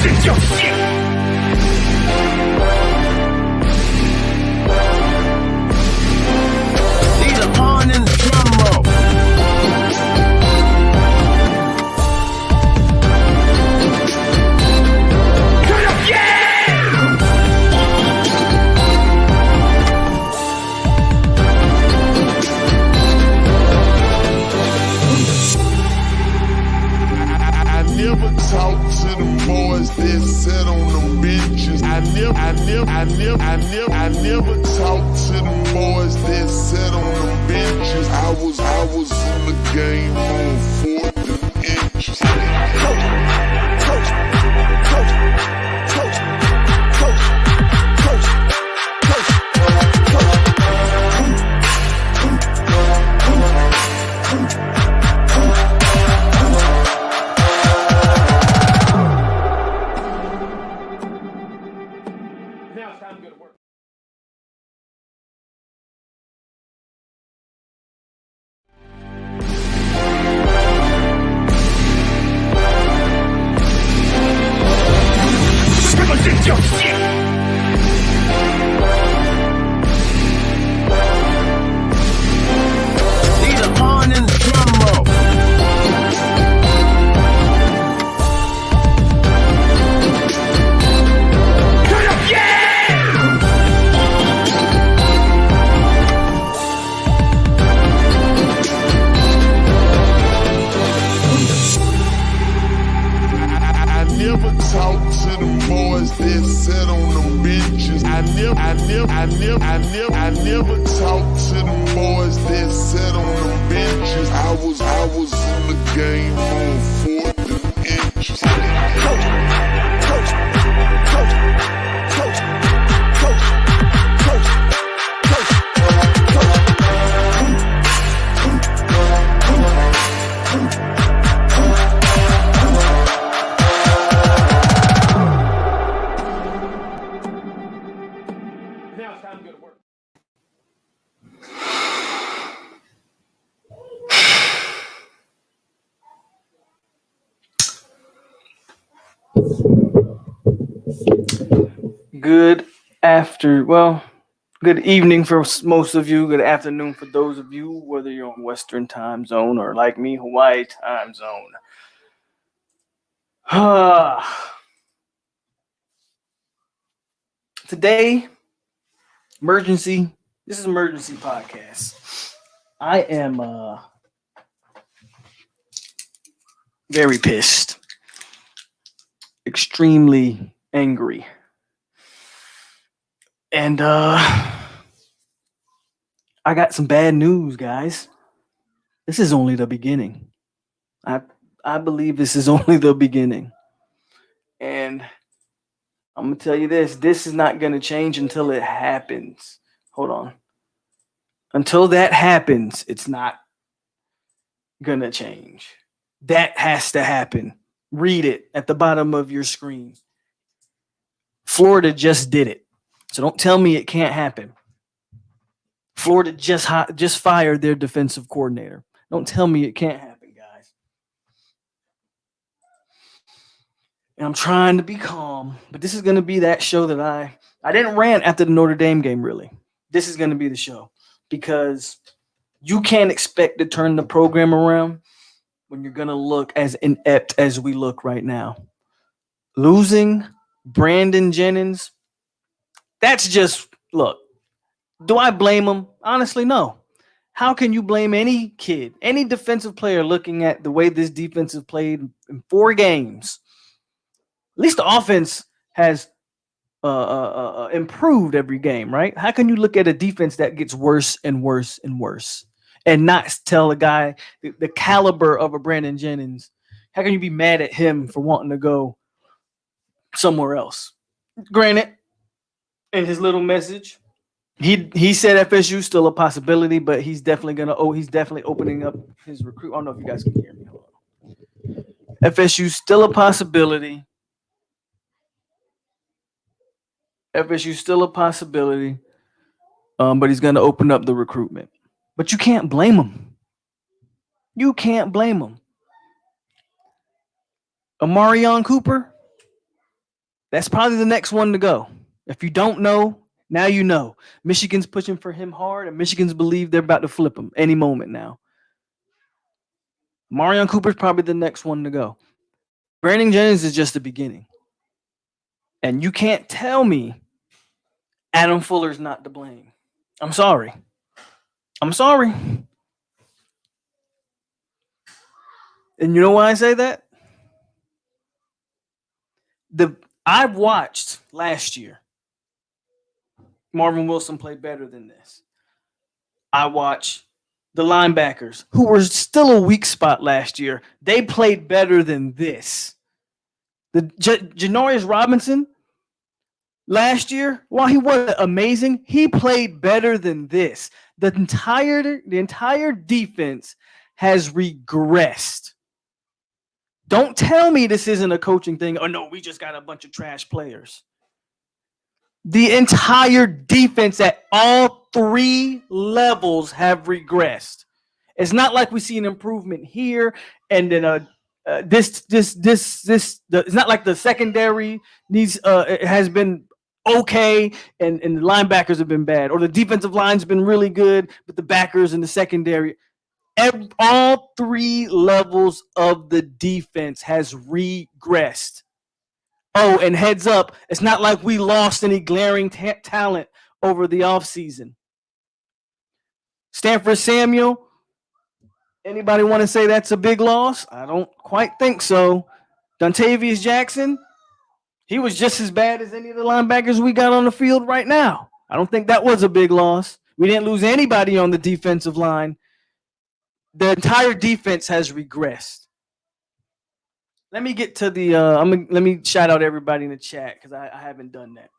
Need a horn and a drum roll. Never talk to them boys that sit on them benches. I never talk to them boys that sit on them benches. I was in the game on 4th inches. Need a horn and a drum roll. I never talk to them boys that sit on them benches. I never talk to them boys that sit on them benches. I was in the game on 4th inches. Good evening for most of you. Good afternoon for those of you, whether you're on Western time zone or like me, Hawaii time zone. Today, this is emergency podcast. I am very pissed, extremely angry. And I got some bad news, guys. This is only the beginning. I believe this is only the beginning. And I'm going to tell you this is not going to change until it happens. Hold on. Until that happens, it's not going to change. That has to happen. Read it at the bottom of your screen. Florida just did it. So don't tell me it can't happen. Florida just fired their defensive coordinator. Don't tell me it can't happen, guys. And I'm trying to be calm, but this is going to be that show that I didn't rant after the Notre Dame game, really. This is going to be the show because you can't expect to turn the program around when you're going to look as inept as we look right now. Losing Brandon Jennings, that's just, look, do I blame him? Honestly, no. How can you blame any kid, any defensive player looking at the way this defense has played in 4 games? At least the offense has improved every game, right? How can you look at a defense that gets worse and worse and worse and not tell a guy the caliber of a Brandon Jennings? How can you be mad at him for wanting to go somewhere else? Granted, in his little message, he said FSU is still a possibility, but he's definitely opening up his recruit. I don't know if you guys can hear me. Hold on. FSU still a possibility. FSU still a possibility, but he's going to open up the recruitment. But you can't blame him. You can't blame him. Amarion Cooper, That's probably the next one to go. If you don't know, now you know. Michigan's pushing for him hard, and Michigan's believe they're about to flip him any moment now. Marion Cooper's probably the next one to go. Brandon Jennings is just the beginning. And you can't tell me Adam Fuller's not to blame. I'm sorry. I'm sorry. And you know why I say that? I've watched last year. Marvin Wilson played better than this. I watched the linebackers, who were still a weak spot last year. They played better than this. The Janarius Robinson last year, while he wasn't amazing, he played better than this. The entire defense has regressed. Don't tell me this isn't a coaching thing. Oh no, we just got a bunch of trash players. The entire defense at all three levels have regressed. It's not like we see an improvement here and then it's not like the secondary needs has been okay and the linebackers have been bad, or the defensive line's been really good, but the backers and the secondary, all three levels of the defense has regressed. Oh, and heads up, it's not like we lost any glaring talent over the offseason. Stanford Samuel, anybody want to say that's a big loss? I don't quite think so. Dontavius Jackson, he was just as bad as any of the linebackers we got on the field right now. I don't think that was a big loss. We didn't lose anybody on the defensive line. The entire defense has regressed. Let me get to the let me shout out everybody in the chat because I haven't done that.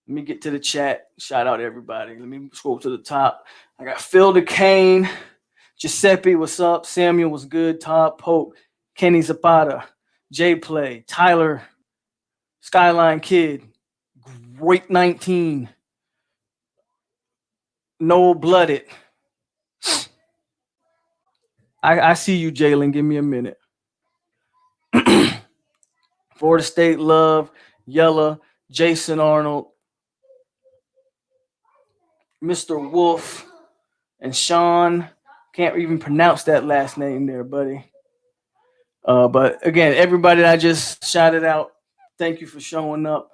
Let me get to the chat. Shout out everybody. Let me scroll to the top. I got Phil DeCane, Giuseppe, what's up? Samuel was good. Todd Polk, Kenny Zapata, J Play, Tyler, Skyline Kid, Great 19, Noel Blooded. I see you, Jalen. Give me a minute. Florida State Love, Yella, Jason Arnold, Mr. Wolf, and Sean. Can't even pronounce that last name there, buddy. But again, everybody that I just shouted out, thank you for showing up.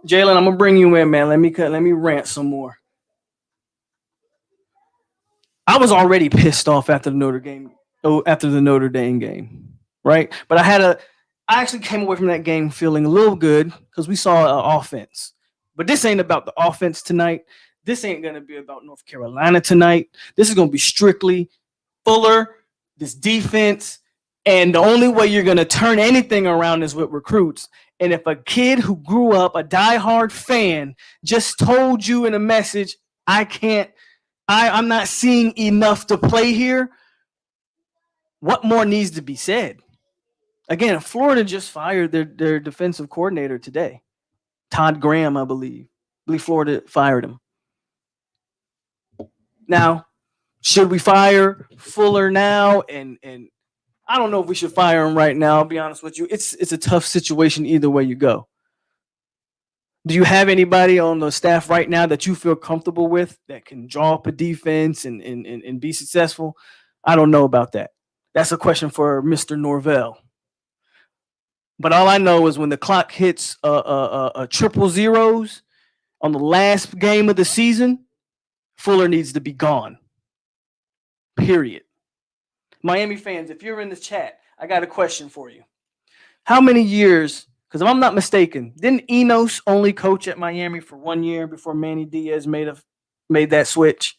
Jalen, I'm gonna bring you in, man. Let me rant some more. I was already pissed off after the Notre Dame game, right? But I actually came away from that game feeling a little good because we saw an offense. But this ain't about the offense tonight. This ain't going to be about North Carolina tonight. This is going to be strictly Fuller, this defense, and the only way you're going to turn anything around is with recruits. And if a kid who grew up a diehard fan just told you in a message, I'm not seeing enough to play here, what more needs to be said? Again, Florida just fired their defensive coordinator today. Todd Graham, I believe. Florida fired him. Now, should we fire Fuller now? And I don't know if we should fire him right now, I'll be honest with you. It's a tough situation either way you go. Do you have anybody on the staff right now that you feel comfortable with that can draw up a defense and be successful? I don't know about that. That's a question for Mr. Norvell. But all I know is when the clock hits triple zeros on the last game of the season, Fuller needs to be gone. Period. Miami fans, if you're in the chat, I got a question for you. How many years, because if I'm not mistaken, didn't Enos only coach at Miami for 1 year before Manny Diaz made that switch?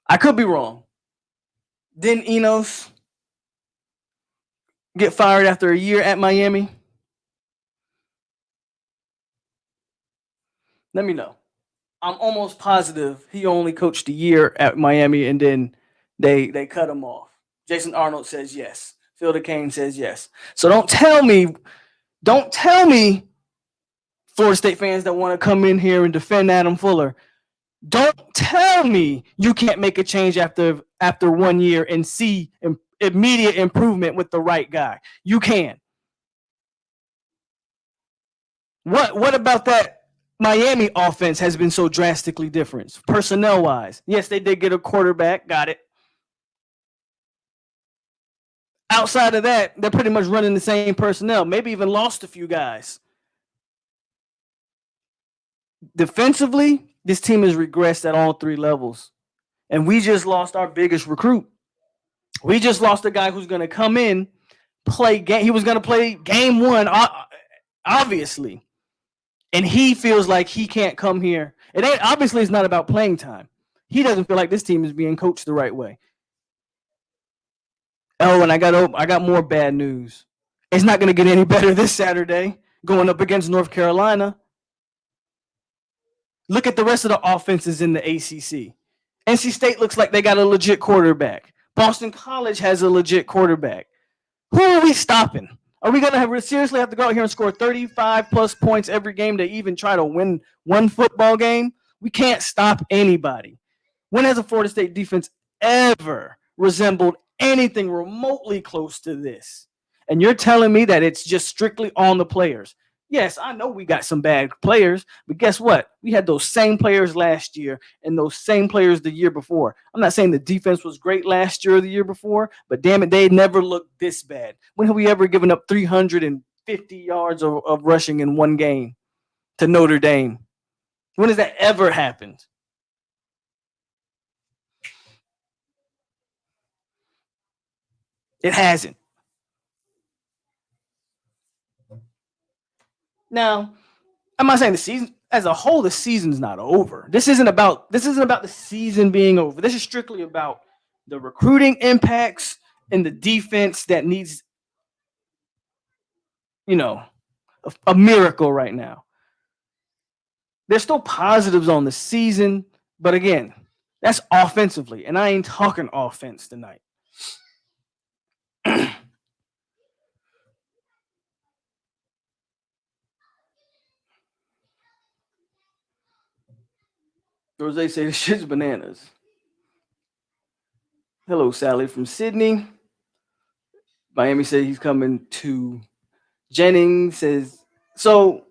I could be wrong. Didn't Enos get fired after a year at Miami? Let me know. I'm almost positive he only coached a year at Miami and then they cut him off. Jason Arnold says yes. Phil DeCane says yes. So don't tell me, Florida State fans that want to come in here and defend Adam Fuller, don't tell me you can't make a change after 1 year and see immediate improvement with the right guy. You can. What about that Miami offense has been so drastically different personnel wise? Yes, they did get a quarterback. Got it. Outside of that, they're pretty much running the same personnel. Maybe even lost a few guys. Defensively, this team has regressed at all three levels. And we just lost our biggest recruit. We just lost a guy who's going to come in, play game. He was going to play game one, obviously. And he feels like he can't come here. It ain't obviously it's not about playing time. He doesn't feel like this team is being coached the right way. Oh, and I got more bad news. It's not going to get any better this Saturday going up against North Carolina. Look at the rest of the offenses in the ACC. NC State looks like they got a legit quarterback. Boston College has a legit quarterback. Who are we stopping? Are we going to seriously have to go out here and score 35 plus points every game to even try to win one football game? We can't stop anybody. When has a Florida State defense ever resembled anything remotely close to this? And you're telling me that it's just strictly on the players. Yes, I know we got some bad players, but guess what? We had those same players last year and those same players the year before. I'm not saying the defense was great last year or the year before, but damn it, they never looked this bad. When have we ever given up 350 yards of rushing in one game to Notre Dame? When has that ever happened? It hasn't. Now, I'm not saying the season as a whole, the season's not over. This isn't about the season being over. This is strictly about the recruiting impacts and the defense that needs, a miracle right now. There's still positives on the season, but again, that's offensively, and I ain't talking offense tonight. Rose say this shit's bananas. Hello, Sally from Sydney. Miami said he's coming to Jennings. Says so.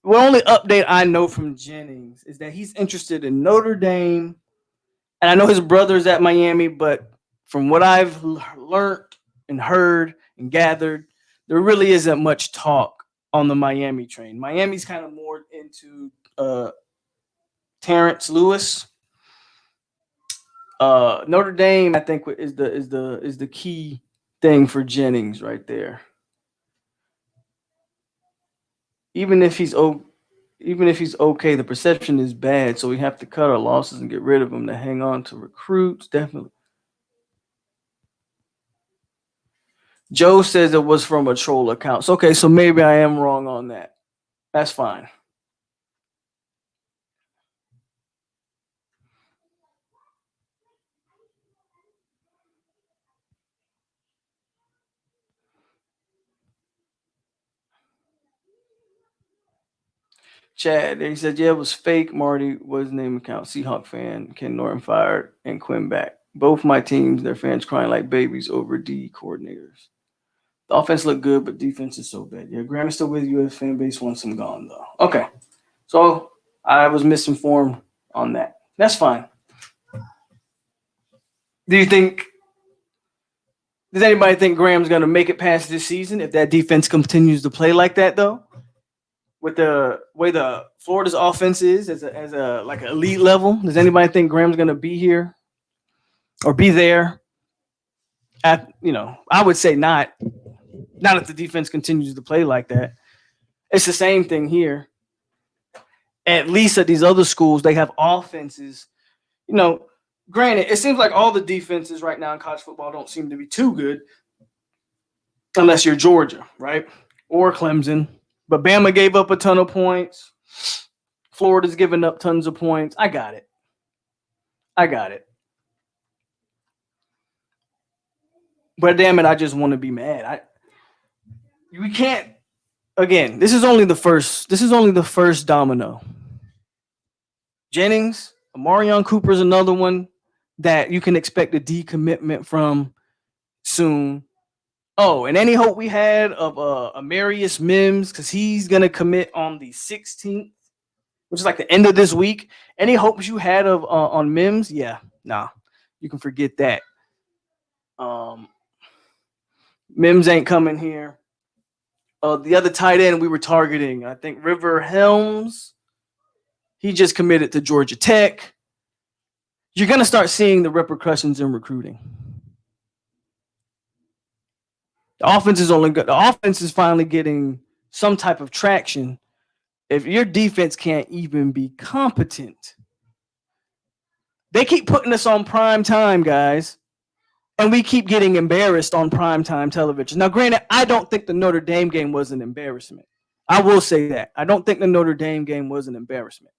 The only update I know from Jennings is that he's interested in Notre Dame, and I know his brother's at Miami. But from what I've learned and heard and gathered, there really isn't much talk on the Miami train. Miami's kind of more into Terrence Lewis. Notre Dame, I think, is the key thing for Jennings right there. Even if he's okay, the perception is bad, so we have to cut our losses and get rid of him to hang on to recruits. Definitely. Joe says it was from a troll account. So, okay, so maybe I am wrong on that. That's fine. Chad, he said, yeah, it was fake. Marty was name account. Seahawk fan. Ken Norton fired and Quinn back. Both my teams, their fans crying like babies over D coordinators. The offense looked good, but defense is so bad. Yeah, Graham is still with you. Fan base wants him gone, though. Okay. So I was misinformed on that. That's fine. Does anybody think Graham's going to make it past this season if that defense continues to play like that, though? With the way the Florida's offense is as a like an elite level, does anybody think Graham's going to be here or be there? I would say not. Not if the defense continues to play like that. It's the same thing here. At least at these other schools, they have offenses. Granted, it seems like all the defenses right now in college football don't seem to be too good, unless you're Georgia, right? Or Clemson. But Bama gave up a ton of points. Florida's given up tons of points. I got it. But damn it, I just want to be mad. We can't. Again, this is only the first domino. Jennings, Amarion Cooper is another one that you can expect a decommitment from soon. Oh, and any hope we had of Amarius Mims, because he's gonna commit on the 16th, which is like the end of this week. Any hopes you had of on Mims? Yeah, nah, you can forget that. Um, Mims ain't coming here. The other tight end we were targeting, I think River Helms. He just committed to Georgia Tech. You're gonna start seeing the repercussions in recruiting. The offense is only good. The offense is finally getting some type of traction. If your defense can't even be competent, they keep putting us on prime time, guys, and we keep getting embarrassed on prime time television. Now, granted, I don't think the Notre Dame game was an embarrassment. I will say that. I don't think the Notre Dame game was an embarrassment.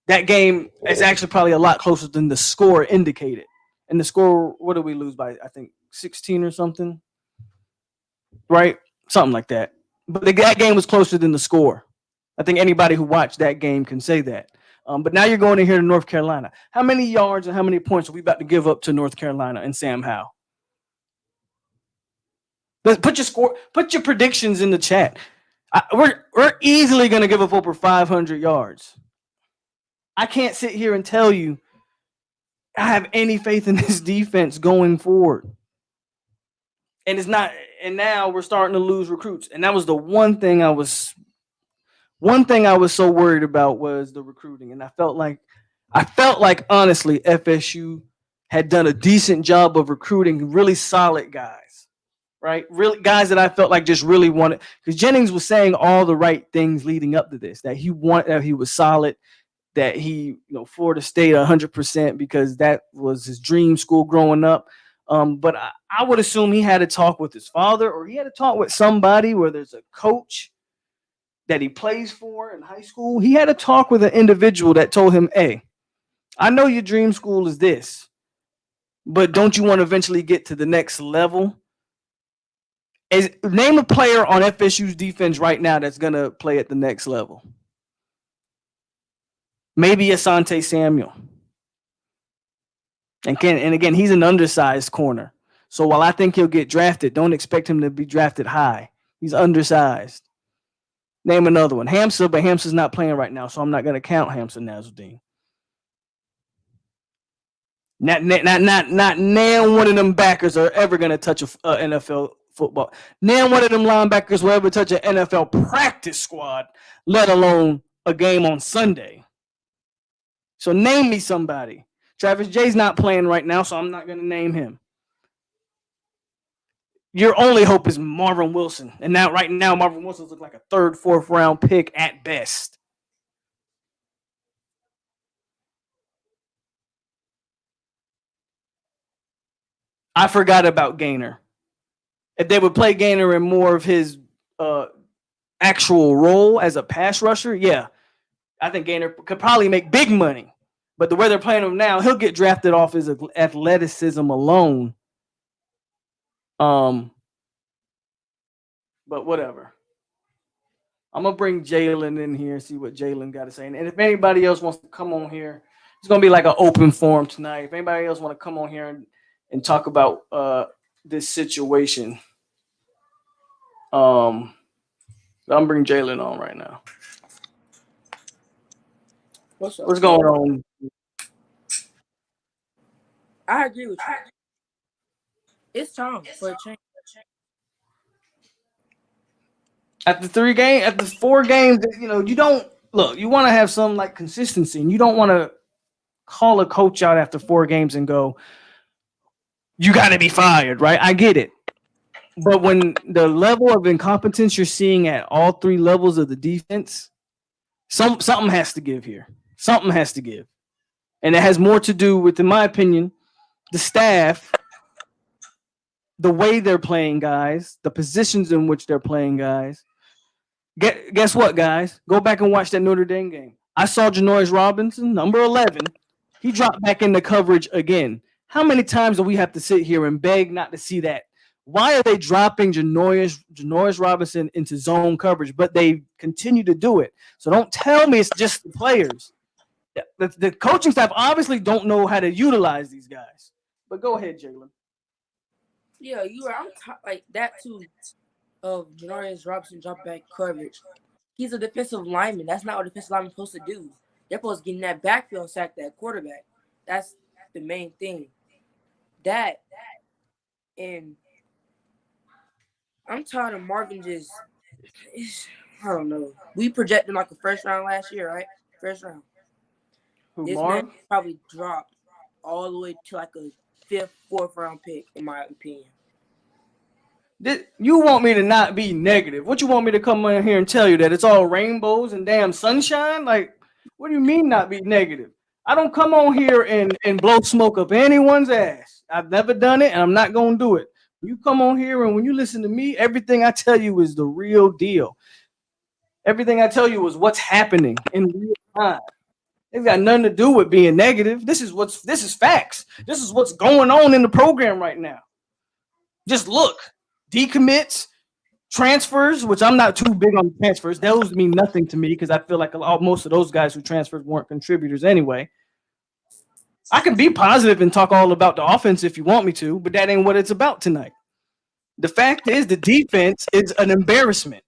That game is actually probably a lot closer than the score indicated. And the score, what did we lose by? I think 16 or something, right? Something like that. But that game was closer than the score. I think anybody who watched that game can say that. But now you're going in here to North Carolina. How many yards and how many points are we about to give up to North Carolina and Sam Howell? Put your score, put your predictions in the chat. We're easily going to give up over 500 yards. I can't sit here and tell you I have any faith in this defense going forward. And it's not. And now we're starting to lose recruits. And that was the one thing I was so worried about was the recruiting. And I felt like honestly FSU had done a decent job of recruiting really solid guys, right? Really guys that I felt like just really wanted, because Jennings was saying all the right things leading up to this, that he was solid, that he, Florida State 100% because that was his dream school growing up. But I would assume he had a talk with his father, or he had a talk with somebody, where there's a coach that he plays for in high school. He had a talk with an individual that told him, hey, I know your dream school is this, but don't you want to eventually get to the next level? Name a player on FSU's defense right now that's going to play at the next level. Maybe Asante Samuel. And again, he's an undersized corner. So while I think he'll get drafted, don't expect him to be drafted high. He's undersized. Name another one. Hamza, but Hamza's not playing right now, so I'm not going to count Hamza Nasruddin. Not none one of them backers are ever going to touch a NFL football. None one of them linebackers will ever touch an NFL practice squad, let alone a game on Sunday. So name me somebody. Travis Jay's not playing right now, so I'm not going to name him. Your only hope is Marvin Wilson. And now, right now, Marvin Wilson looks like a 3rd, 4th round pick at best. I forgot about Gaynor. If they would play Gaynor in more of his actual role as a pass rusher, yeah, I think Gaynor could probably make big money. But the way they're playing him now, he'll get drafted off his athleticism alone. But whatever. I'm going to bring Jalen in here and see what Jalen got to say. And if anybody else wants to come on here, it's going to be like an open forum tonight. If anybody else want to come on here and talk about this situation, I'm bringing Jalen on right now. What's going on? I agree with you. It's time for a change. After 4 games, you don't look. You want to have some like consistency, and you don't want to call a coach out after 4 games and go, "You got to be fired." Right? I get it, but when the level of incompetence you're seeing at all 3 levels of the defense, something has to give here. Something has to give, and it has more to do with, in my opinion, the staff, the way they're playing guys, the positions in which they're playing guys. Guess what, guys? Go back and watch that Notre Dame game. I saw Janoris Robinson, number 11. He dropped back into coverage again. How many times do we have to sit here and beg not to see that? Why are they dropping Janoris Robinson into zone coverage, but they continue to do it? So don't tell me it's just the players. The coaching staff obviously don't know how to utilize these guys. But go ahead, Jalen. Yeah, you are. Like that too. Of Janarius Robinson drop back coverage. He's a defensive lineman. That's not what a defensive lineman is supposed to do. They're supposed to get in that backfield and sack that quarterback. That's the main thing. That and I'm tired of Marvin just. I don't know. We projected like a first round last year, right? First round. Who, This man Marv? probably dropped all the way to like a fifth, fourth round pick, in my opinion. You want me to not be negative? What you want me to come in here and tell you that it's all rainbows and damn sunshine? Like, what do you mean not be negative? I don't come on here and blow smoke up anyone's ass. I've never done it and I'm not gonna do it. You come on here and when you listen to me, everything I tell you is the real deal. Everything I tell you is what's happening in real time. It's got nothing to do with being negative. This is facts. This is what's going on in the program right now. Just look, decommits, transfers, which I'm not too big on transfers. Those mean nothing to me because I feel like most of those guys who transferred weren't contributors anyway. I can be positive and talk all about the offense if you want me to, but that ain't what it's about tonight. The fact is the defense is an embarrassment.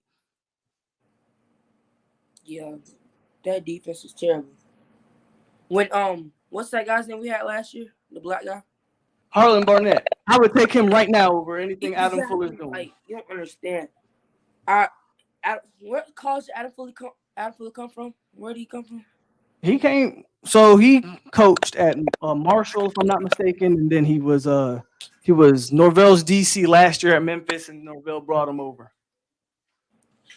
Yeah, that defense is terrible. When what's that guy's name we had last year? The black guy. Harlan Barnett. I would take him right now over anything Adam Fuller's doing. Like, you don't understand. Where college Adam Fuller come from? Where did he come from? He came, so he coached at Marshall, if I'm not mistaken, and then he was Norvell's DC last year at Memphis, and Norvell brought him over.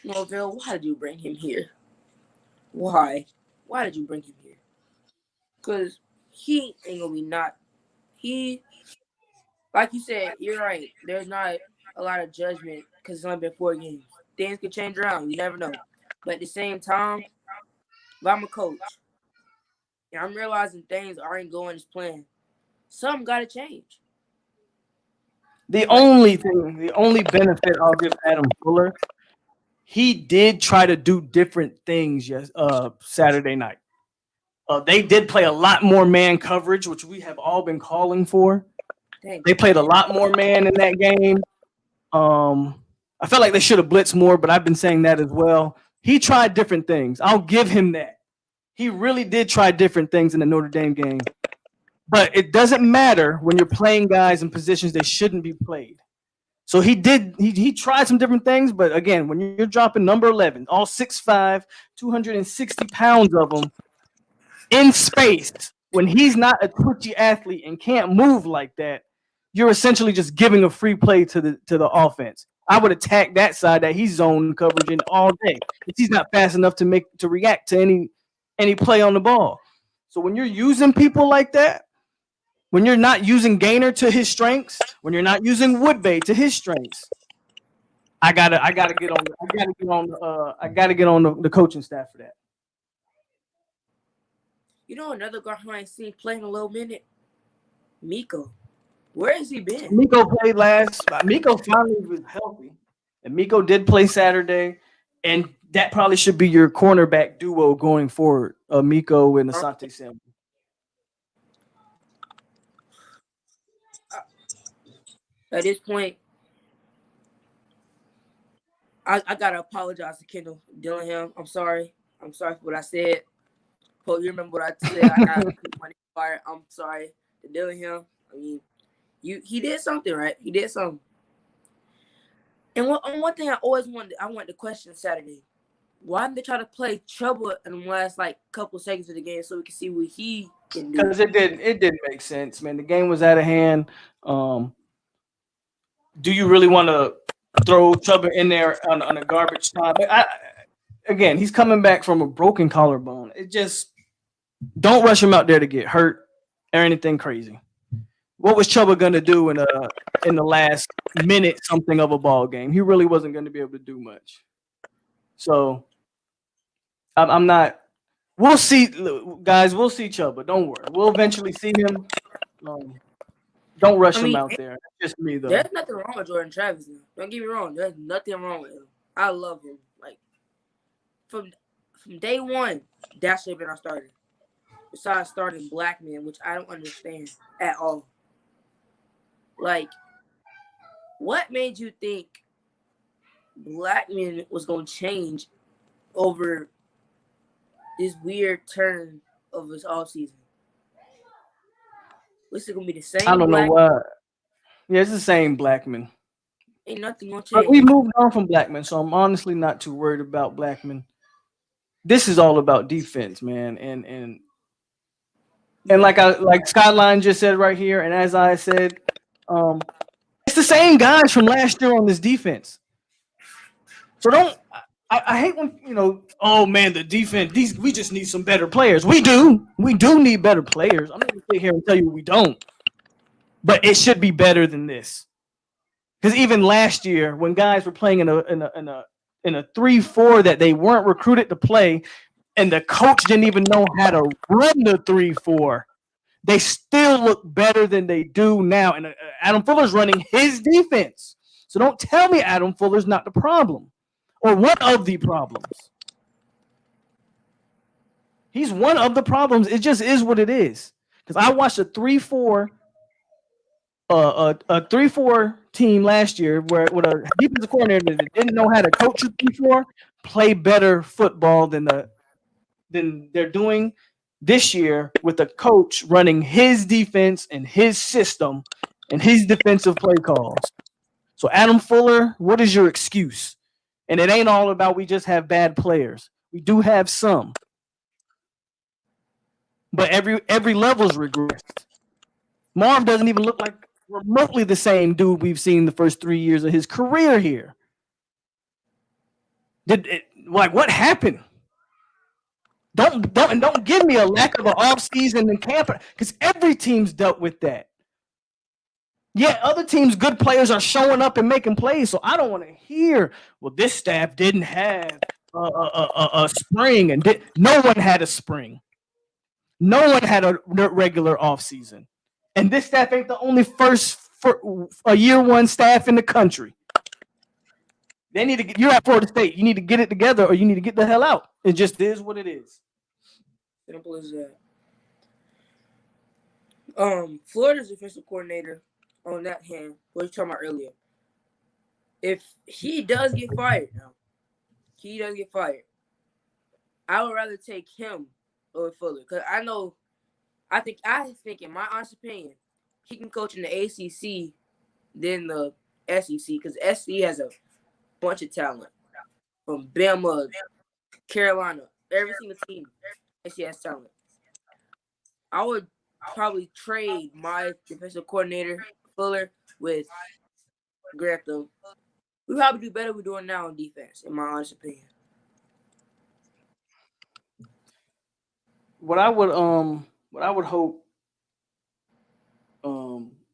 Norvell, why did you bring him here? Why? Why did you bring him here? Because he ain't gonna be not. He, like you said, you're right. There's not a lot of judgment because it's only been 4 games. Things could change around. You never know. But at the same time, if I'm a coach and I'm realizing things aren't going as planned, something got to change. The only benefit I'll give Adam Fuller, he did try to do different things Saturday night. They did play a lot more man coverage, which we have all been calling for. Dang. They played a lot more man in that game. I felt like they should have blitzed more, but I've been saying that as well. He tried different things. I'll give him that. He really did try different things in the Notre Dame game. But it doesn't matter when you're playing guys in positions they shouldn't be played. So he tried some different things, but again, when you're dropping number 11, all 6'5", 260 pounds of them in space, when he's not a twitchy athlete and can't move like that, you're essentially just giving a free play to the offense. I would attack that side that he's zone coverage in all day. If he's not fast enough to react to any play on the ball. So when you're using people like that, when you're not using Gaynor to his strengths, when you're not using Woodbay to his strengths, I gotta get on the coaching staff for that. You know another guy who I ain't seen play in a little minute? Miko. Where has he been? Miko played last. Miko finally was healthy, and Miko did play Saturday, and that probably should be your cornerback duo going forward. Miko and Asante Samuel. At this point, I gotta apologize to Kendall Dillingham. I'm sorry. I'm sorry for what I said. Hope you remember what I said. I got money fired. I'm sorry to Dillingham. I mean, he did something, right? He did something. And one thing I wanted to question Saturday. Why didn't they try to play Chuba in the last couple seconds of the game so we can see what he can do? Because it didn't make sense, man. The game was out of hand. Do you really want to throw Chuba in there on a garbage time? Again, he's coming back from a broken collarbone. It just don't rush him out there to get hurt or anything crazy. What was Chuba gonna do in the last minute something of a ball game? He really wasn't going to be able to do much. So I'm not. We'll see, guys. We'll see Chuba. Don't worry. We'll eventually see him. Don't rush him out there. It's just me, though. There's nothing wrong with Jordan Travis. Don't get me wrong. There's nothing wrong with him. I love him. From day one, that should have been our starter. Besides starting Blackman, which I don't understand at all. What made you think Blackman was going to change over this weird turn of his offseason? What's it going to be the I same don't know Black? what. Yeah, it's the same Blackman. Ain't nothing going to But we change. moved on from Blackman, so I'm honestly not too worried about Blackman. This is all about defense, man, and like Skyline just said right here, and as I said, it's the same guys from last year on this defense. So don't. I hate when oh man, the defense. We just need some better players. We do need better players. I'm not gonna sit here and tell you we don't, but it should be better than this. Because even last year, when guys were playing in a 3-4 that they weren't recruited to play, and the coach didn't even know how to run the 3-4, they still look better than they do now. And Adam Fuller's running his defense. So don't tell me Adam Fuller's not the problem or one of the problems. He's one of the problems. It just is what it is. Because I watched a 3-4 a 3-4 team last year where with a defensive coordinator that didn't know how to coach a 3-4 play better football than they're doing this year with a coach running his defense and his system and his defensive play calls. So Adam Fuller, what is your excuse? And it ain't all about we just have bad players. We do have some. But every level's regressed. Marv doesn't even look like remotely the same dude we've seen the first 3 years of his career here. What happened? Don't give me a lack of an offseason in camp, because every team's dealt with that. Yeah, other teams' good players are showing up and making plays, so I don't want to hear, well, this staff didn't have a spring, and no one had a spring. No one had a regular offseason. And this staff ain't the only a year one staff in the country. They need to get, you're at Florida State. You need to get it together or you need to get the hell out. It just is what it is. Simple as that. Florida's defensive coordinator, on that hand, what you talking about earlier, if he does get fired now, I would rather take him over Fuller. Because I think in my honest opinion, he can coach in the ACC than the SEC, because SEC has a bunch of talent. From Bama, Carolina, every single team, SEC has talent. I would probably trade my defensive coordinator, Fuller, with Grantham. We probably do better we're doing now on defense, in my honest opinion. What I would hope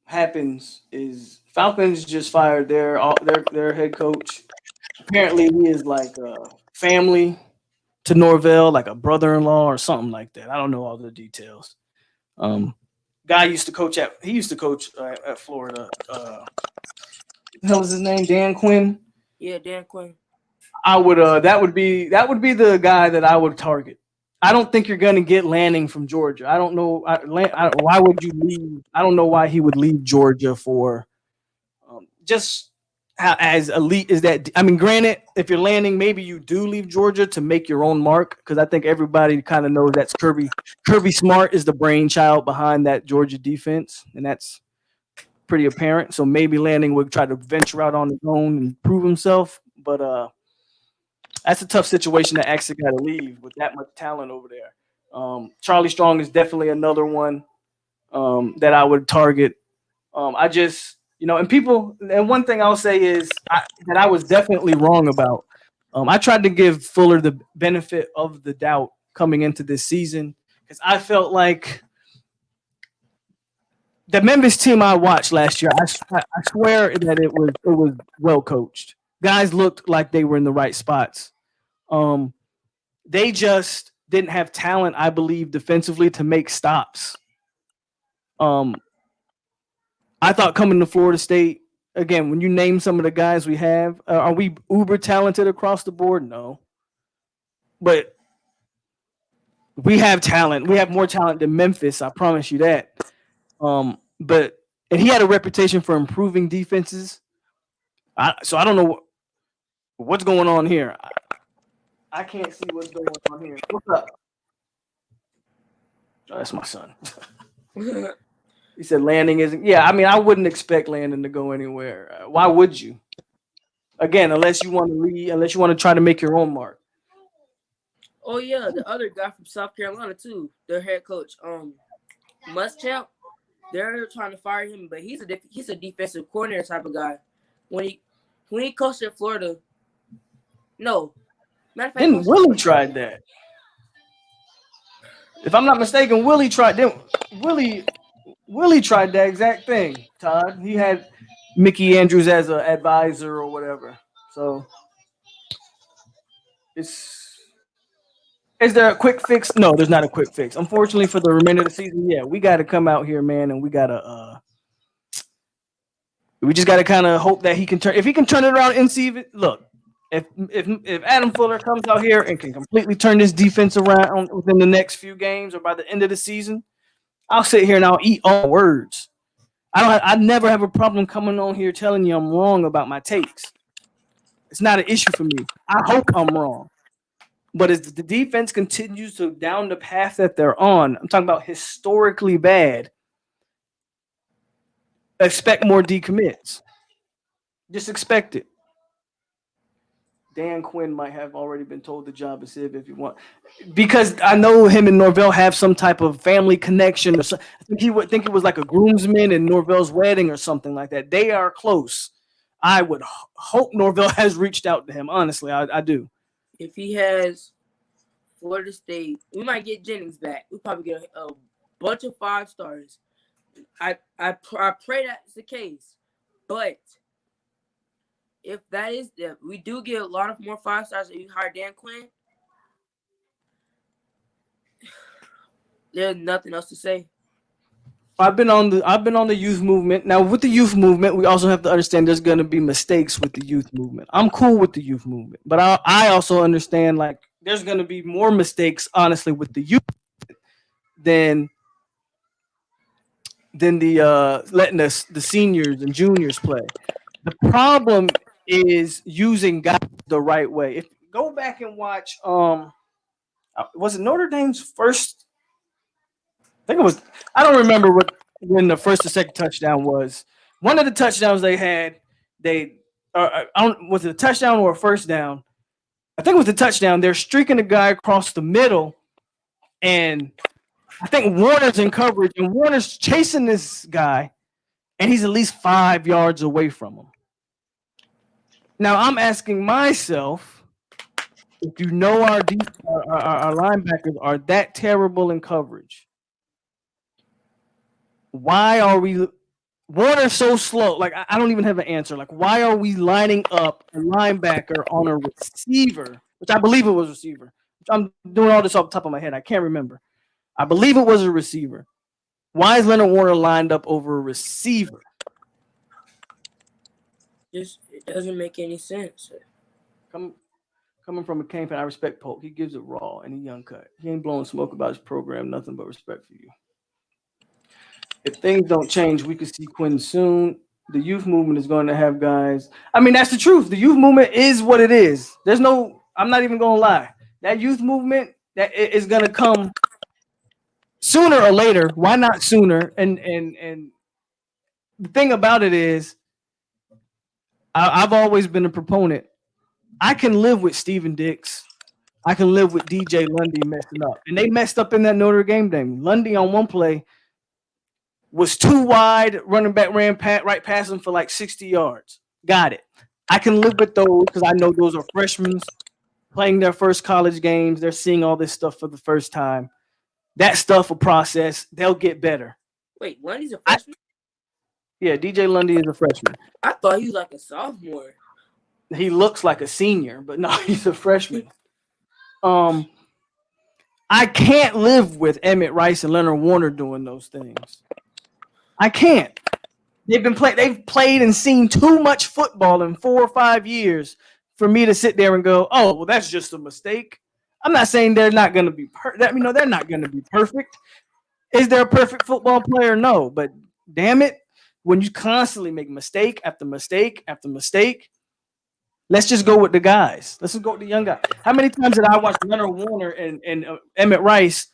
happens is Falcons just fired their head coach. Apparently, he is like family to Norvell, like a brother-in-law or something like that. I don't know all the details. Guy used to coach at Florida. What the hell was his name? Dan Quinn. Yeah, Dan Quinn. I would that would be the guy that I would target. I don't think you're going to get Lanning from Georgia. I don't know why would you leave. I don't know why he would leave Georgia for just as elite as that. I mean, granted, if you're Lanning, maybe you do leave Georgia to make your own mark, because I think everybody kind of knows that's Kirby. Kirby Smart is the brainchild behind that Georgia defense, and that's pretty apparent. So maybe Lanning would try to venture out on his own and prove himself, but that's a tough situation to actually got to leave with that much talent over there. Charlie Strong is definitely another one that I would target. I just, and one thing I'll say is that I was definitely wrong about. I tried to give Fuller the benefit of the doubt coming into this season, because I felt like the Memphis team I watched last year, I swear that it was well coached. Guys looked like they were in the right spots. They just didn't have talent, I believe, defensively to make stops. I thought coming to Florida State, again, when you name some of the guys we have, are we uber talented across the board? No. But we have talent. We have more talent than Memphis, I promise you that. And he had a reputation for improving defenses. So I don't know what's going on here. I can't see what's going on here. What's up? Oh, that's my son. He said Landing isn't. Yeah, I mean, I wouldn't expect Landon to go anywhere. Why would you? Again, unless you want to lead, unless you want to try to make your own mark. Oh yeah, the other guy from South Carolina too, their head coach, Muschamp. They're trying to fire him, but he's a defensive coordinator type of guy. When he coached at Florida, no, matter of fact, Didn't Willie tried that? If I'm not mistaken, Willie tried that exact thing. Todd, he had Mickey Andrews as an advisor or whatever. So, is there a quick fix? No, there's not a quick fix. Unfortunately, for the remainder of the season, yeah, we got to come out here, man, and we just got to kind of hope that he can turn. If he can turn it around and see if it, look, if Adam Fuller comes out here and can completely turn this defense around within the next few games or by the end of the season, I'll sit here and I'll eat all words. I never have a problem coming on here telling you I'm wrong about my takes. It's not an issue for me. I hope I'm wrong. But as the defense continues to down the path that they're on, I'm talking about historically bad, expect more decommits. Just expect it. Dan Quinn might have already been told the job is if you want, because I know him and Norvell have some type of family connection. Or something. I think he would think it was like a groomsman in Norvell's wedding or something like that. They are close. I would hope Norvell has reached out to him. Honestly, I do. If he has Florida State, we might get Jennings back. We'll probably get a bunch of 5 stars. I pray that's the case, but if that is that we do get a lot of more 5 stars if you hire Dan Quinn, there's nothing else to say. I've been on the youth movement. Now with the youth movement, we also have to understand there's going to be mistakes with the youth movement. I'm cool with the youth movement, but I also understand like there's going to be more mistakes, honestly, with the youth than the letting the seniors and juniors play. The problem is using guys the right way. If go back and watch, was it Notre Dame's first? I think it was. I don't remember when the first or second touchdown was. One of the touchdowns they had, was it a touchdown or a first down? I think it was a touchdown. They're streaking a guy across the middle, and I think Warner's in coverage, and Warner's chasing this guy, and he's at least 5 yards away from him. Now I'm asking myself, if you know our linebackers are that terrible in coverage, why are we Warner's so slow? Like I don't even have an answer. Like why are we lining up a linebacker on a receiver, which I believe it was a receiver. I'm doing all this off the top of my head. I can't remember. I believe it was a receiver. Why is Leonard Warner lined up over a receiver? It doesn't make any sense. Coming from a Kane fan, I respect Polk. He gives it raw and he uncut. He ain't blowing smoke about his program. Nothing but respect for you. If things don't change, we could see Quinn soon. The youth movement is going to have guys. I mean, that's the truth. The youth movement is what it is. There's no. I'm not even going to lie. That youth movement that is going to come sooner or later. Why not sooner? And the thing about it is, I've always been a proponent. I can live with Steven Dix. I can live with DJ Lundy messing up. And they messed up in that Notre Dame game. Lundy on one play was too wide. Running back ran right past him for like 60 yards. Got it. I can live with those because I know those are freshmen playing their first college games. They're seeing all this stuff for the first time. That stuff will process. They'll get better. Wait, Lundy's a freshman? Yeah, DJ Lundy is a freshman. I thought he was like a sophomore. He looks like a senior, but no, he's a freshman. I can't live with Emmett Rice and Leonard Warner doing those things. I can't. They've played and seen too much football in 4 or 5 years for me to sit there and go, oh, well, that's just a mistake. I'm not saying they're not going to be they're not going to be perfect. Is there a perfect football player? No, but damn it, when you constantly make mistake after mistake after mistake, let's just go with the guys. Let's just go with the young guy. How many times did I watch Leonard Warner and Emmett Rice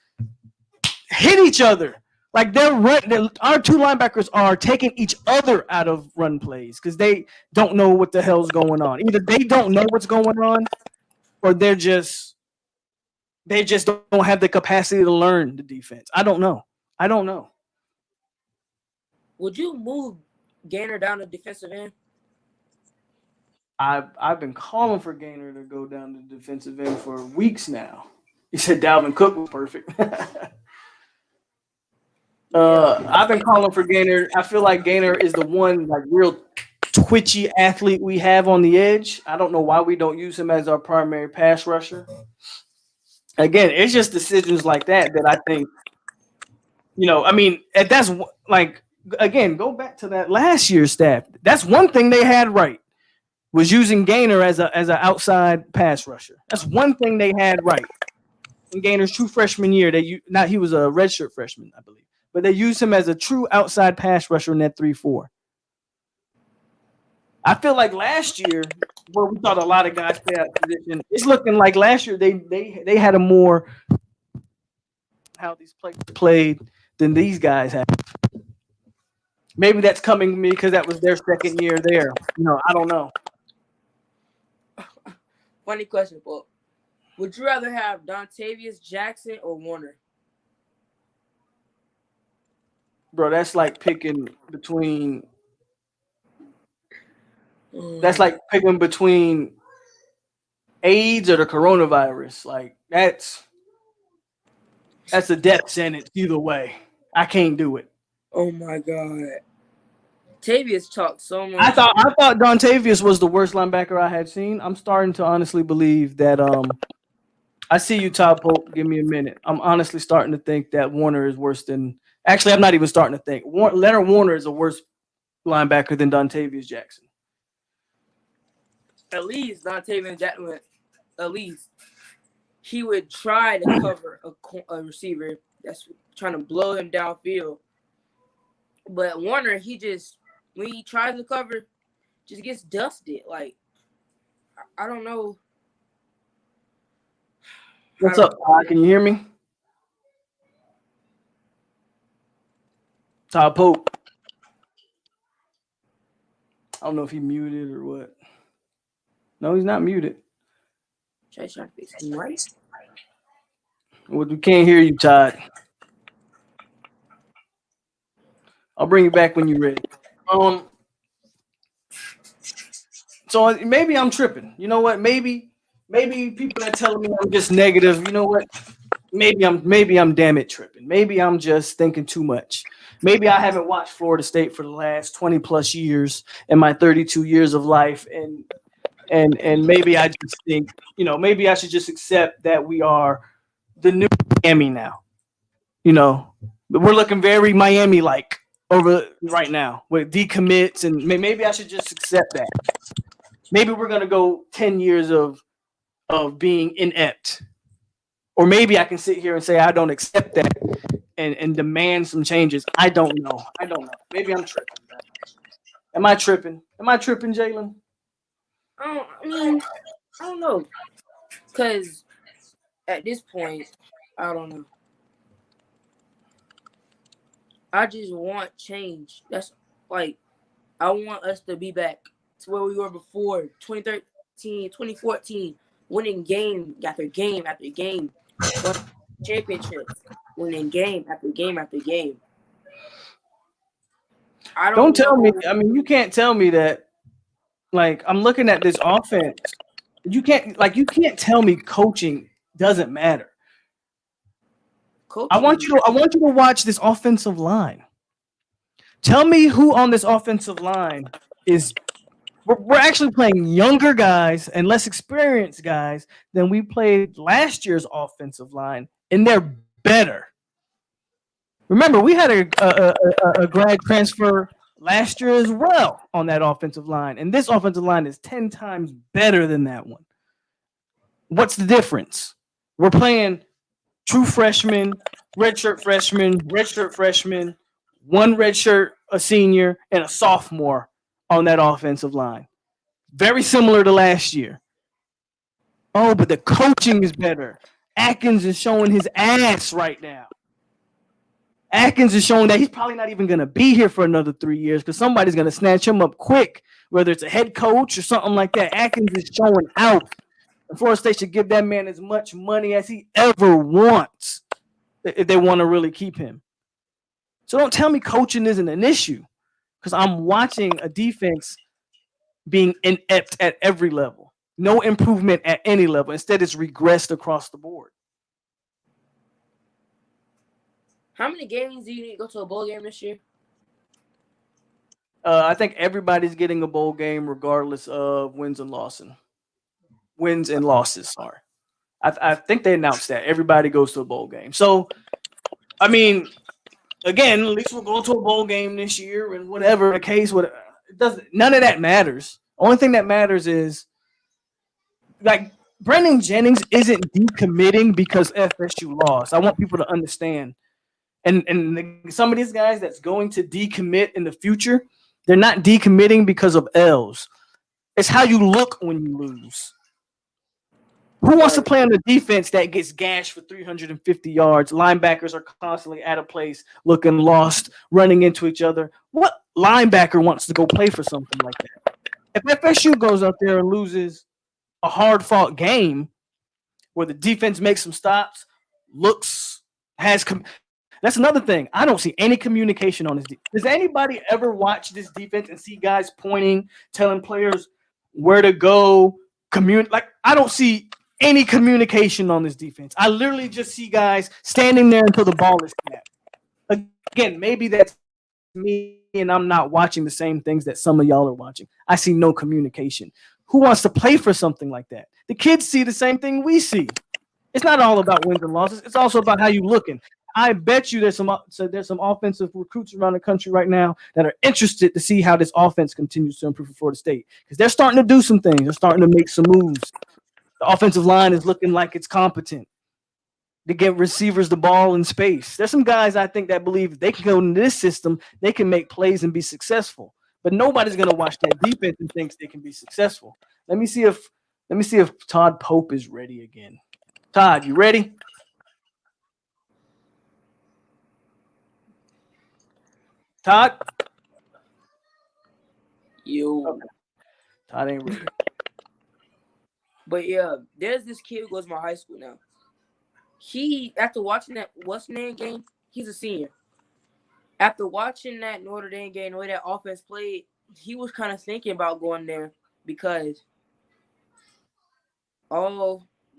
hit each other? Like our two linebackers are taking each other out of run plays because they don't know what the hell's going on. Either they don't know what's going on, or they just don't have the capacity to learn the defense. I don't know. Would you move Gainer down to defensive end? I've been calling for Gainer to go down to defensive end for weeks now. He said Dalvin Cook was perfect. I've been calling for Gainer. I feel like Gainer is the one like real twitchy athlete we have on the edge. I don't know why we don't use him as our primary pass rusher. Again, it's just decisions like that I think, I mean, that's like, again, go back to that last year's staff. That's one thing they had right, was using Gainer as an outside pass rusher. That's one thing they had right. In Gainer's true freshman year, he was a redshirt freshman, I believe, but they used him as a true outside pass rusher in that 3-4. I feel like last year, where we thought a lot of guys play out of position, it's looking like last year they had a more how these players played than these guys have. Maybe that's coming to me because that was their second year there. I don't know. Funny question, Paul. Would you rather have Dontavius Jackson or Warner? Bro, that's like picking between. That's like picking between AIDS or the coronavirus. Like that's a death sentence either way. I can't do it. Oh my God. Tavius talked so much. I thought Dontavius was the worst linebacker I had seen. I'm starting to honestly believe that I see you, Todd Polk. Give me a minute. I'm honestly starting to think that Warner is worse than. Actually, I'm not even starting to think. Leonard Warner is a worse linebacker than Dontavius Jackson. At least Dontavius Jackson, at least he would try to cover a receiver that's trying to blow him downfield. But Warner, when he tries to cover, just gets dusted. Like, I don't know. What's up, Todd? Can you hear me? Todd Pope. I don't know if he muted or what. No, he's not muted. Trying to fix him, right? Well, we can't hear you, Todd. I'll bring you back when you're ready. So maybe I'm tripping. You know what? Maybe people that telling me I'm just negative. You know what? Maybe I'm damn it tripping. Maybe I'm just thinking too much. Maybe I haven't watched Florida State for the last 20 plus years in my 32 years of life, and maybe I just think, maybe I should just accept that we are the new Miami now. But we're looking very Miami-like over right now with decommits, and maybe I should just accept that. Maybe we're gonna go 10 years of being inept, or maybe I can sit here and say I don't accept that and demand some changes. I don't know. Maybe I'm tripping. Am I tripping, Jalen? I don't know. Because at this point, I don't know. I just want change. That's like, I want us to be back to where we were before 2013, 2014, winning game after game after game, championships, winning game after game after game. Don't tell me. I mean, you can't tell me that. Like, I'm looking at this offense. You can't tell me coaching doesn't matter. I want you to watch this offensive line. Tell me who on this offensive line is. We're actually playing younger guys and less experienced guys than we played last year's offensive line, and they're better. Remember, we had a grad transfer last year as well on that offensive line, and this offensive line is 10 times better than that one. What's the difference? We're playing true freshmen, redshirt freshmen, one redshirt, a senior, and a sophomore on that offensive line. Very similar to last year. Oh, but the coaching is better. Atkins is showing his ass right now. Atkins is showing that he's probably not even going to be here for another 3 years because somebody's going to snatch him up quick, whether it's a head coach or something like that. Atkins is showing out. And Florida State should give that man as much money as he ever wants if they want to really keep him. So don't tell me coaching isn't an issue because I'm watching a defense being inept at every level. No improvement at any level. Instead, it's regressed across the board. How many games do you need to go to a bowl game this year? I think everybody's getting a bowl game regardless of wins and losses. Sorry. I think they announced that. Everybody goes to a bowl game. So, I mean, again, at least we'll go to a bowl game this year and whatever the case. It doesn't. None of that matters. Only thing that matters is, like, Brandon Jennings isn't decommitting because FSU lost. I want people to understand. And some of these guys that's going to decommit in the future, they're not decommitting because of L's. It's how you look when you lose. Who wants to play on the defense that gets gashed for 350 yards? Linebackers are constantly out of place, looking lost, running into each other. What linebacker wants to go play for something like that? If FSU goes out there and loses a hard-fought game where the defense makes some stops, that's another thing. I don't see any communication on this defense. Does anybody ever watch this defense and see guys pointing, telling players where to go, I don't see any communication on this defense. I literally just see guys standing there until the ball is snapped. Again, maybe that's me and I'm not watching the same things that some of y'all are watching. I see no communication. Who wants to play for something like that? The kids see the same thing we see. It's not all about wins and losses. It's also about how you looking. I bet you there's some offensive recruits around the country right now that are interested to see how this offense continues to improve for Florida State because they're starting to do some things. They're starting to make some moves. The offensive line is looking like it's competent to get receivers the ball in space. There's some guys I think that believe if they can go into this system, they can make plays and be successful. But nobody's going to watch that defense and thinks they can be successful. Let me see if Todd Pope is ready again. Todd, you ready? Todd? You. Okay. Todd ain't ready. But yeah, there's this kid who goes to my high school now. He, after watching that West Name game, he's a senior. After watching that Notre Dame game, the way that offense played, he was kind of thinking about going there because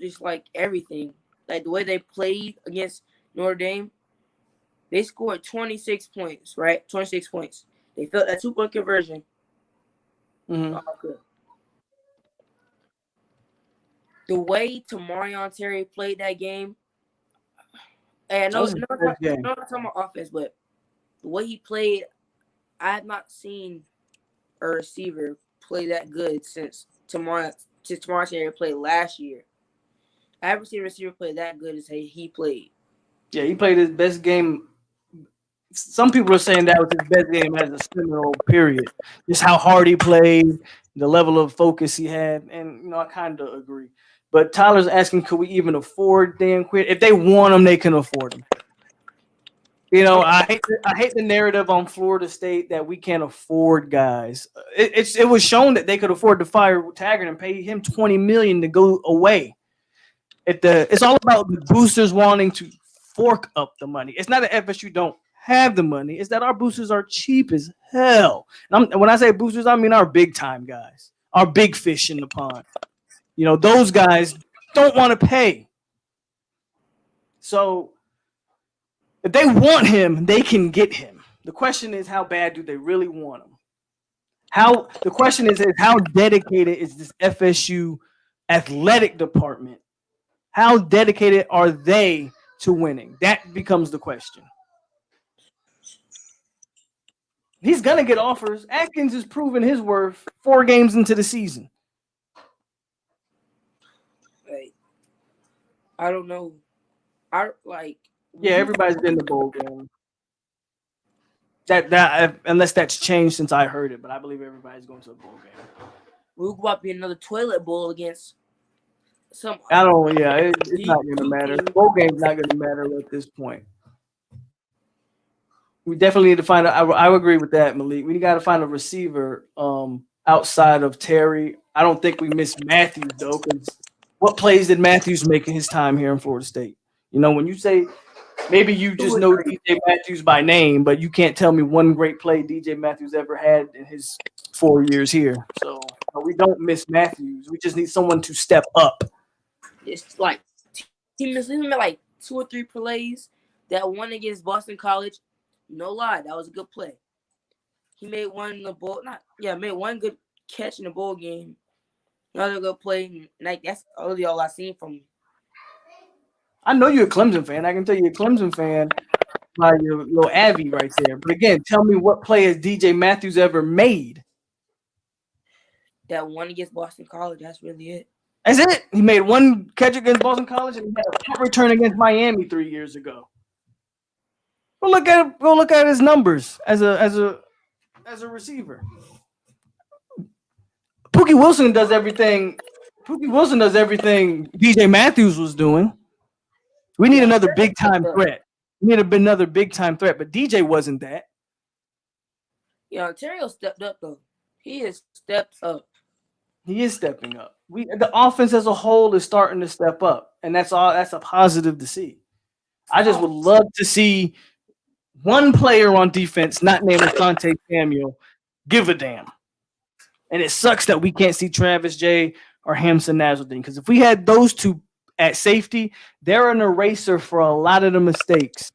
just like everything, like the way they played against Notre Dame, they scored 26 points, right? 26 points. They felt that 2-point conversion. Mm-hmm. The way Tamarion Terry played that game, and I'm not talking about offense, but the way he played, I have not seen a receiver play that good since Tamarion Terry played last year. I haven't seen a receiver play that good as he played. Yeah, he played his best game. Some people are saying that was his best game as a Seminole, period. Just how hard he played, the level of focus he had, and I kind of agree. But Tyler's asking, could we even afford Dan Quinn? If they want him, they can afford him. I hate the narrative on Florida State that we can't afford guys. It was shown that they could afford to fire Taggart and pay him $20 million to go away. It's all about the boosters wanting to fork up the money. It's not that FSU don't have the money. It's that our boosters are cheap as hell. And when I say boosters, I mean our big time guys, our big fish in the pond. Those guys don't want to pay. So if they want him, they can get him. The question is, how bad do they really want him? The question is how dedicated is this FSU athletic department? How dedicated are they to winning? That becomes the question. He's going to get offers. Atkins is proving his worth 4 games into the season. I don't know. Yeah, everybody's in the bowl game. That unless that's changed since I heard it, but I believe everybody's going to a bowl game. We'll go up in another toilet bowl against some. I don't. Yeah, it's not going to D2 matter. team. Bowl game's not going to matter at this point. We definitely need to find. I would agree with that, Malik. We got to find a receiver outside of Terry. I don't think we miss Matthews though, because what plays did Matthews make in his time here in Florida State? You know, when you say maybe you just know DJ Matthews by name, but you can't tell me one great play DJ Matthews ever had in his 4 years here. So we don't miss Matthews. We just need someone to step up. It's like he missed him at like 2 or 3 plays. That one against Boston College, no lie, that was a good play. He made one in the bowl. Made one good catch in the bowl game. Another good play. Like that's really all I seen from him. I know you're a Clemson fan. I can tell you're a Clemson fan by your little Avi right there. But again, tell me what play has DJ Matthews ever made? That one against Boston College, that's really it. That's it. He made one catch against Boston College and he had a punt return against Miami 3 years ago. Go look at his numbers as a receiver. Pookie Wilson does everything DJ Matthews was doing. We need another big time threat. We need another big time threat, but DJ wasn't that. Yeah, Ontario stepped up though. He has stepped up. He is stepping up. The offense as a whole is starting to step up, and that's a positive to see. I just would love to see one player on defense, not named Asante Samuel, give a damn. And it sucks that we can't see Travis J or Hamson Nasruddin, because if we had those two at safety, they're an eraser for a lot of the mistakes.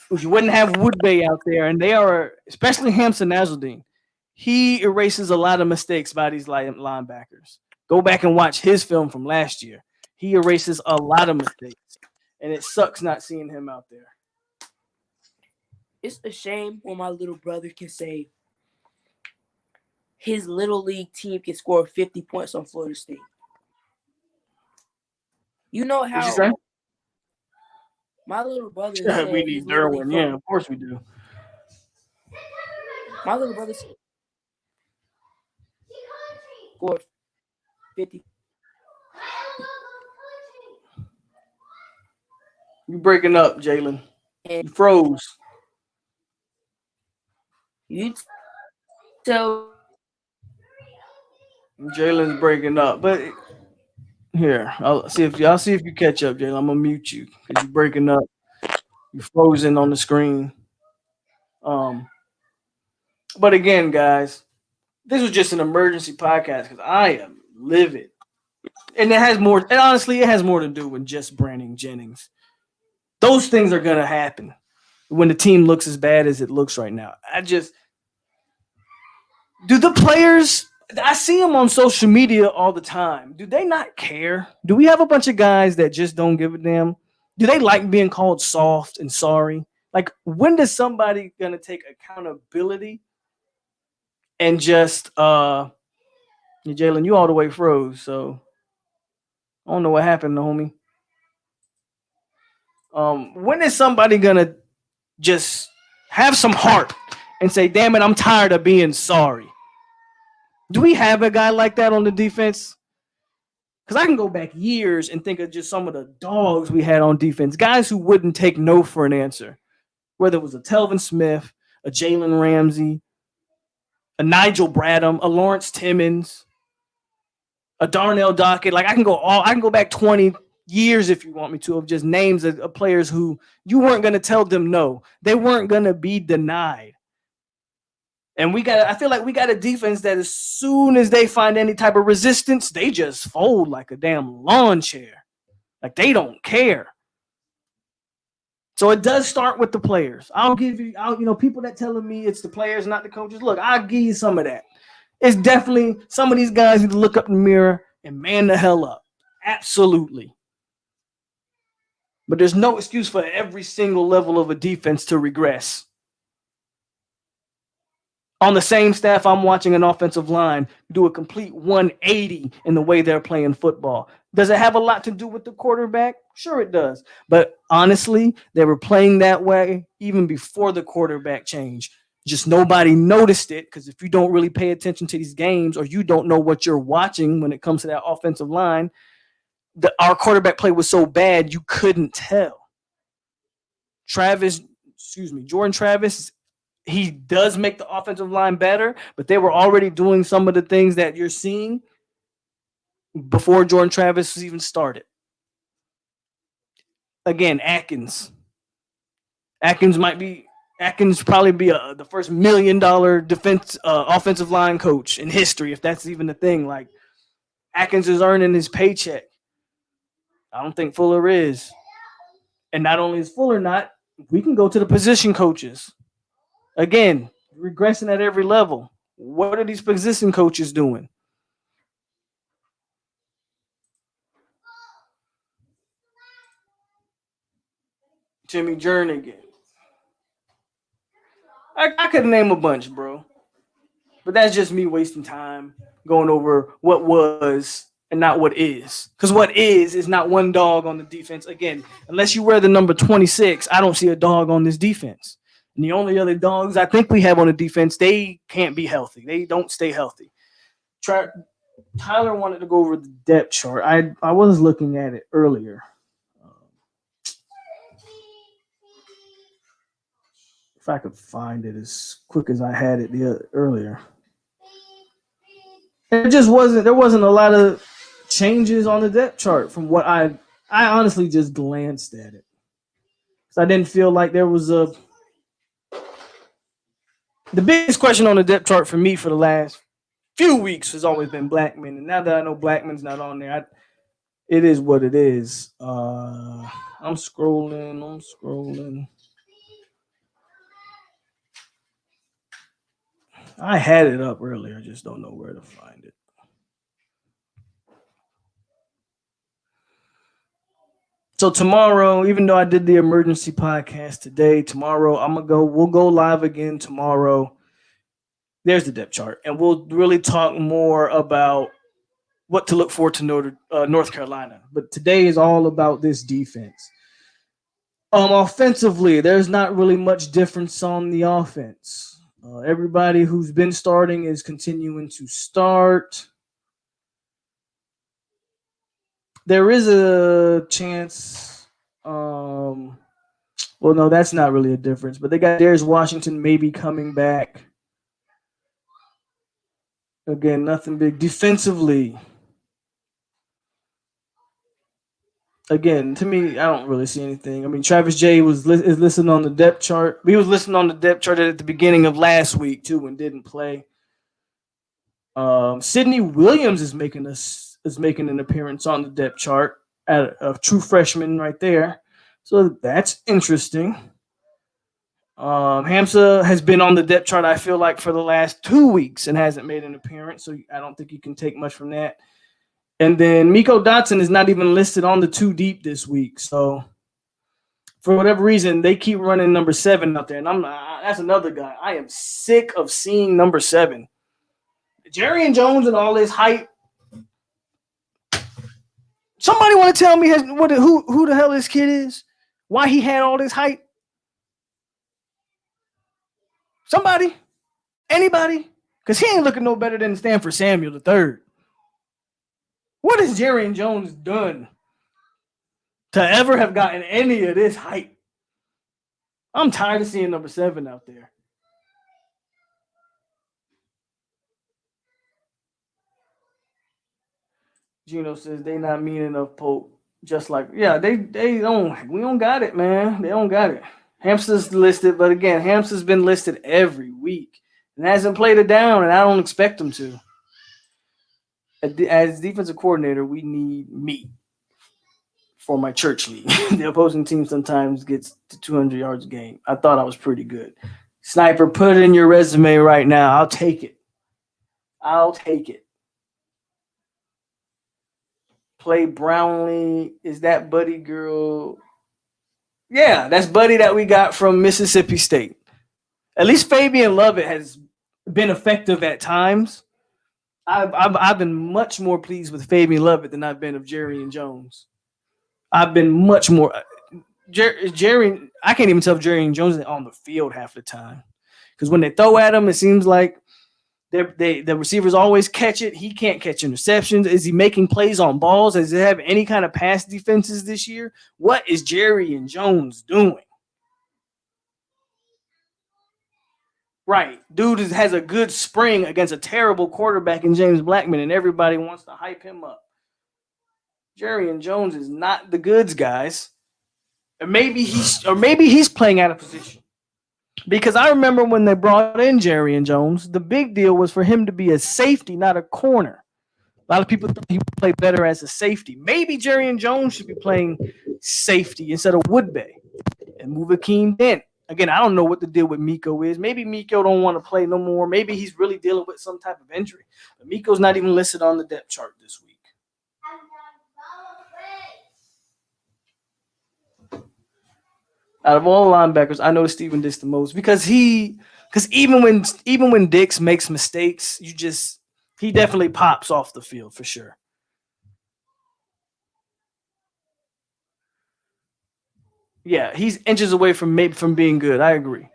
You wouldn't have Woodbay out there, and they are, especially Hamson Nasruddin. He erases a lot of mistakes by these linebackers. Go back and watch his film from last year. He erases a lot of mistakes, and it sucks not seeing him out there. It's a shame when my little brother can say his little league team can score 50 points on Florida State. You know how my little brother said we need Derwin. Yeah, of course we do. My little brother scored 50. You breaking up, Jalen. And you froze. You tell Jalen's breaking up, but here I'll see if you catch up, Jalen. I'm gonna mute you because you're breaking up. You're frozen on the screen. But again, guys, this was just an emergency podcast because I am livid, and it has more. And honestly, it has more to do with just branding Jennings. Those things are gonna happen when the team looks as bad as it looks right now. Do the players, I see them on social media all the time. Do they not care? Do we have a bunch of guys that just don't give a damn? Do they like being called soft and sorry? Like, when does somebody gonna take accountability and just Jalen, you all the way froze, so I don't know what happened, homie. When is somebody gonna just have some heart and say, damn it, I'm tired of being sorry? Do we have a guy like that on the defense? Because I can go back years and think of just some of the dogs we had on defense, guys who wouldn't take no for an answer, whether it was a Telvin Smith, a Jalen Ramsey, a Nigel Bradham, a Lawrence Timmons, a Darnell Dockett. Like, I can go back 20 years if you want me to, of just names of players who you weren't going to tell them no. They weren't going to be denied. And I feel like we got a defense that as soon as they find any type of resistance, they just fold like a damn lawn chair. Like, they don't care. So it does start with the players. I'll give you, people that telling me it's the players, not the coaches. Look, I'll give you some of that. It's definitely some of these guys need to look up in the mirror and man the hell up. Absolutely. But there's no excuse for every single level of a defense to regress. On the same staff, I'm watching an offensive line do a complete 180 in the way they're playing football. Does it have a lot to do with the quarterback? Sure, it does. But honestly, they were playing that way even before the quarterback change. Just nobody noticed it, because if you don't really pay attention to these games, or you don't know what you're watching when it comes to that offensive line, our quarterback play was so bad you couldn't tell. Jordan Travis, he does make the offensive line better, but they were already doing some of the things that you're seeing before Jordan Travis even started. Again, Atkins probably be the first $1 million defense offensive line coach in history, if that's even a thing. Like, Atkins is earning his paycheck. I don't think Fuller is. And not only is Fuller not, we can go to the position coaches. Again, regressing at every level. What are these position coaches doing? Timmy Jernigan. I could name a bunch, bro. But that's just me wasting time going over what was and not what is. Because what is not one dog on the defense. Again, unless you wear the number 26, I don't see a dog on this defense. And the only other dogs I think we have on the defense, they can't be healthy. They don't stay healthy. Tyler wanted to go over the depth chart. I was looking at it earlier. If I could find it as quick as I had it earlier. There wasn't a lot of changes on the depth chart from what I honestly just glanced at it. So I didn't feel like there was the biggest question on the depth chart for me for the last few weeks has always been Blackman. And now that I know Blackman's not on there, it is what it is. I'm scrolling. I had it up earlier. I just don't know where to find it. So tomorrow, even though I did the emergency podcast today, tomorrow we'll go live again tomorrow. There's the depth chart, and we'll really talk more about what to look for to North Carolina. But today is all about this defense. Offensively, there's not really much difference on the offense. Everybody who's been starting is continuing to start. There is a chance. Well, no, that's not really a difference. But they got Darius Washington maybe coming back. Again, nothing big. Defensively, again, to me, I don't really see anything. I mean, Travis J is listed on the depth chart. He was listed on the depth chart at the beginning of last week too, and didn't play. Sidney Williams is making an appearance on the depth chart at a true freshman right there, so that's interesting. Hamza has been on the depth chart, I feel like, for the last 2 weeks and hasn't made an appearance, so I don't think you can take much from that. And then Miko Dotson is not even listed on the 2 deep this week. So for whatever reason, they keep running number 7 out there. And that's another guy. I am sick of seeing number 7. Jerry Jones and all his hype. Somebody want to tell me who the hell this kid is? Why he had all this hype? Somebody? Anybody? Because he ain't looking no better than Stanford Samuel III. What has Jerry Jones done to ever have gotten any of this hype? I'm tired of seeing number 7 out there. Gino says they not mean enough, POLK. Just like, yeah, they don't. We don't got it, man. They don't got it. Hamster's listed, but again, Hamster's been listed every week and hasn't played it down, and I don't expect him to. As defensive coordinator, we need meat for my church league. The opposing team sometimes gets to 200 yards a game. I thought I was pretty good. Sniper, put it in your resume right now. I'll take it. Play Brownlee. Is that Buddy girl? Yeah, that's Buddy that we got from Mississippi State. At least Fabian Lovett has been effective at times. I've been much more pleased with Fabian Lovett than I've been of Jerry and Jones. I've been much more Jerry. I can't even tell if Jerry and Jones is on the field half the time because when they throw at him, it seems like the receivers always catch it. He can't catch interceptions. Is he making plays on balls? Does he have any kind of pass defenses this year? What is Jerry and Jones doing? Right. Dude has a good spring against a terrible quarterback in James Blackman, and everybody wants to hype him up. Jerry and Jones is not the goods, guys. Or maybe he's playing out of position. Because I remember when they brought in Jerry and Jones, the big deal was for him to be a safety, not a corner. A lot of people think he would play better as a safety. Maybe Jerry and Jones should be playing safety instead of Woodbay and move Akeem Dent. Again, I don't know what the deal with Miko is. Maybe Miko don't want to play no more. Maybe he's really dealing with some type of injury. But Miko's not even listed on the depth chart this week. Out of all linebackers, I know Steven Dix the most because even when Dix makes mistakes, he definitely pops off the field for sure. Yeah, he's inches away from being good. I agree.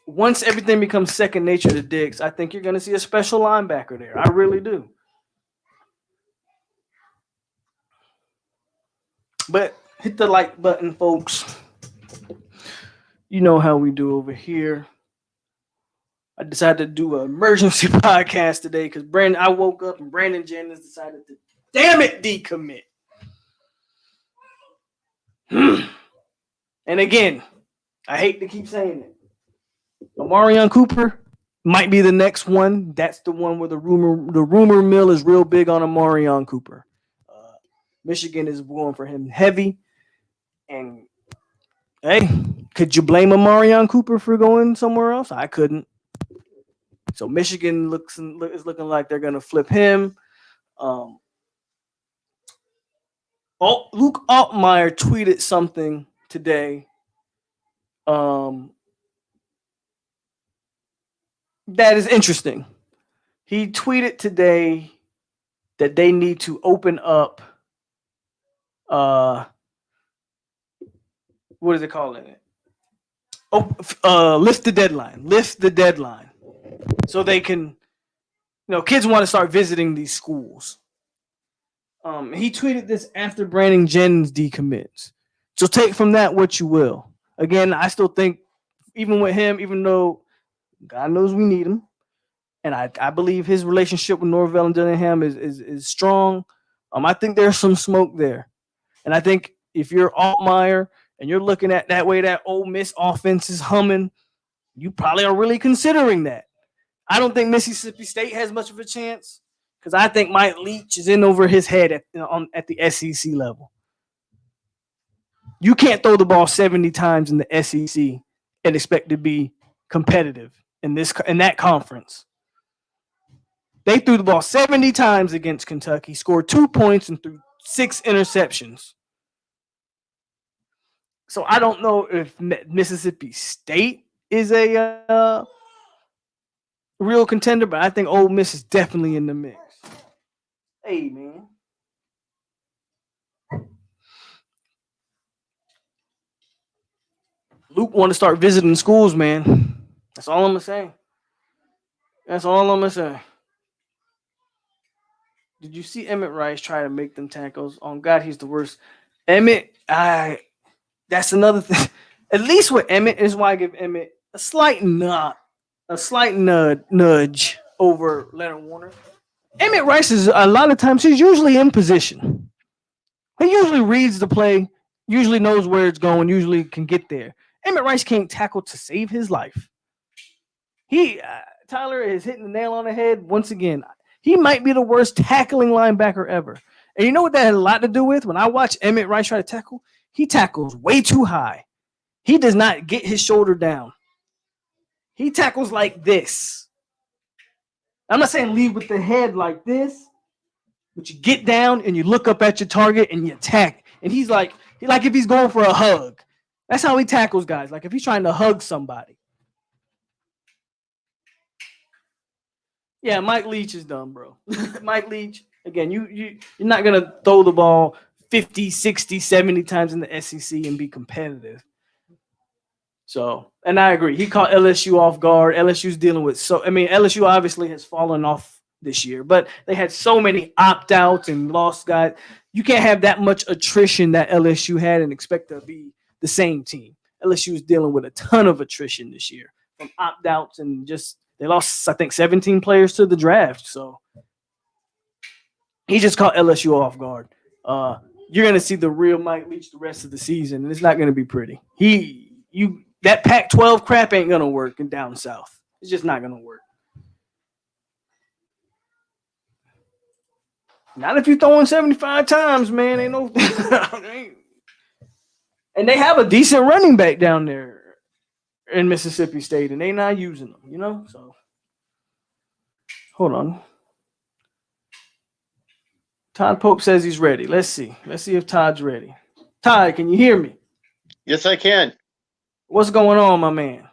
Once everything becomes second nature to Dix, I think you're going to see a special linebacker there. I really do. But hit the like button, folks. You know how we do over here. I decided to do an emergency podcast today because I woke up and Brandon Jennings decided to, damn it, decommit. And again, I hate to keep saying it. Amarion Cooper might be the next one. That's the one where the rumor mill is real big on Amarion Cooper. Michigan is going for him heavy. And hey, could you blame Amarion Cooper for going somewhere else? I couldn't. So Michigan is looking like they're going to flip him. Luke Altmaier tweeted something today that is interesting. He tweeted today that they need to open up what is it calling it? Lift the deadline. So they can, kids want to start visiting these schools. He tweeted this after Brandon Jennings decommits. So take from that what you will. Again, I still think, even with him, even though God knows we need him, and I believe his relationship with Norvell and Dillingham is strong. I think there's some smoke there. And I think if you're Altmaier and you're looking at that way that Ole Miss offense is humming, you probably are really considering that. I don't think Mississippi State has much of a chance because I think Mike Leach is in over his head at the SEC level. You can't throw the ball 70 times in the SEC and expect to be competitive in that conference. They threw the ball 70 times against Kentucky, scored 2 points, and threw 6 interceptions. So I don't know if Mississippi State is a real contender, but I think Ole Miss is definitely in the mix. Hey, man. Luke want to start visiting schools, man. That's all I'm going to say. Did you see Emmett Rice try to make them tackles? Oh, God, he's the worst. Emmett, that's another thing. At least with Emmett is why I give Emmett a slight nudge over Leonard Warner. Emmett Rice is a lot of times he's usually in position. He usually reads the play, usually knows where it's going, usually can get there. Emmett Rice can't tackle to save his life. Tyler is hitting the nail on the head once again. He might be the worst tackling linebacker ever. And you know what that had a lot to do with? When I watch Emmett Rice try to tackle, he tackles way too high. He does not get his shoulder down. He tackles like this. I'm not saying lead with the head like this, but you get down and you look up at your target and you attack. And he's like if he's going for a hug. That's how he tackles guys. Like if he's trying to hug somebody. Yeah, Mike Leach is done, bro. Mike Leach, again, you're not going to throw the ball 50, 60, 70 times in the SEC and be competitive. So, and I agree. He caught LSU off guard. LSU's dealing with LSU obviously has fallen off this year, but they had so many opt outs and lost guys. You can't have that much attrition that LSU had and expect to be the same team. LSU is dealing with a ton of attrition this year from opt outs and just they lost, I think, 17 players to the draft. So he just caught LSU off guard. You're gonna see the real Mike Leach the rest of the season, and it's not gonna be pretty. That Pac-12 crap ain't gonna work in down south. It's just not gonna work. Not if you're throwing 75 times, man. Ain't no. And they have a decent running back down there in Mississippi State, and they not using them. So hold on. Todd Pope says he's ready. Let's see. Let's see if Todd's ready. Todd, can you hear me? Yes, I can. What's going on, my man?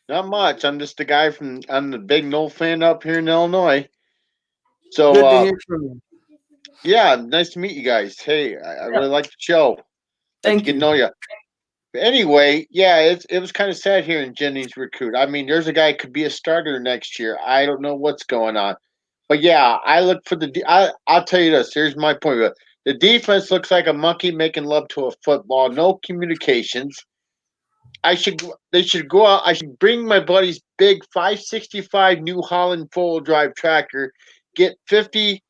Not much. I'm just a guy I'm the big Knoll fan up here in Illinois. So, Good to hear from you. yeah, nice to meet you guys. Hey, I really like the show. Thank Get to you. know you. But anyway, yeah, it was kind of sad here in Jennings recruit. I mean, there's a guy could be a starter next year. I don't know what's going on. But yeah, I look for I'll tell you this. Here's my point of it. The defense looks like a monkey making love to a football. No communications. They should go out. I should bring my buddy's big 565 New Holland four-wheel drive tractor, get 50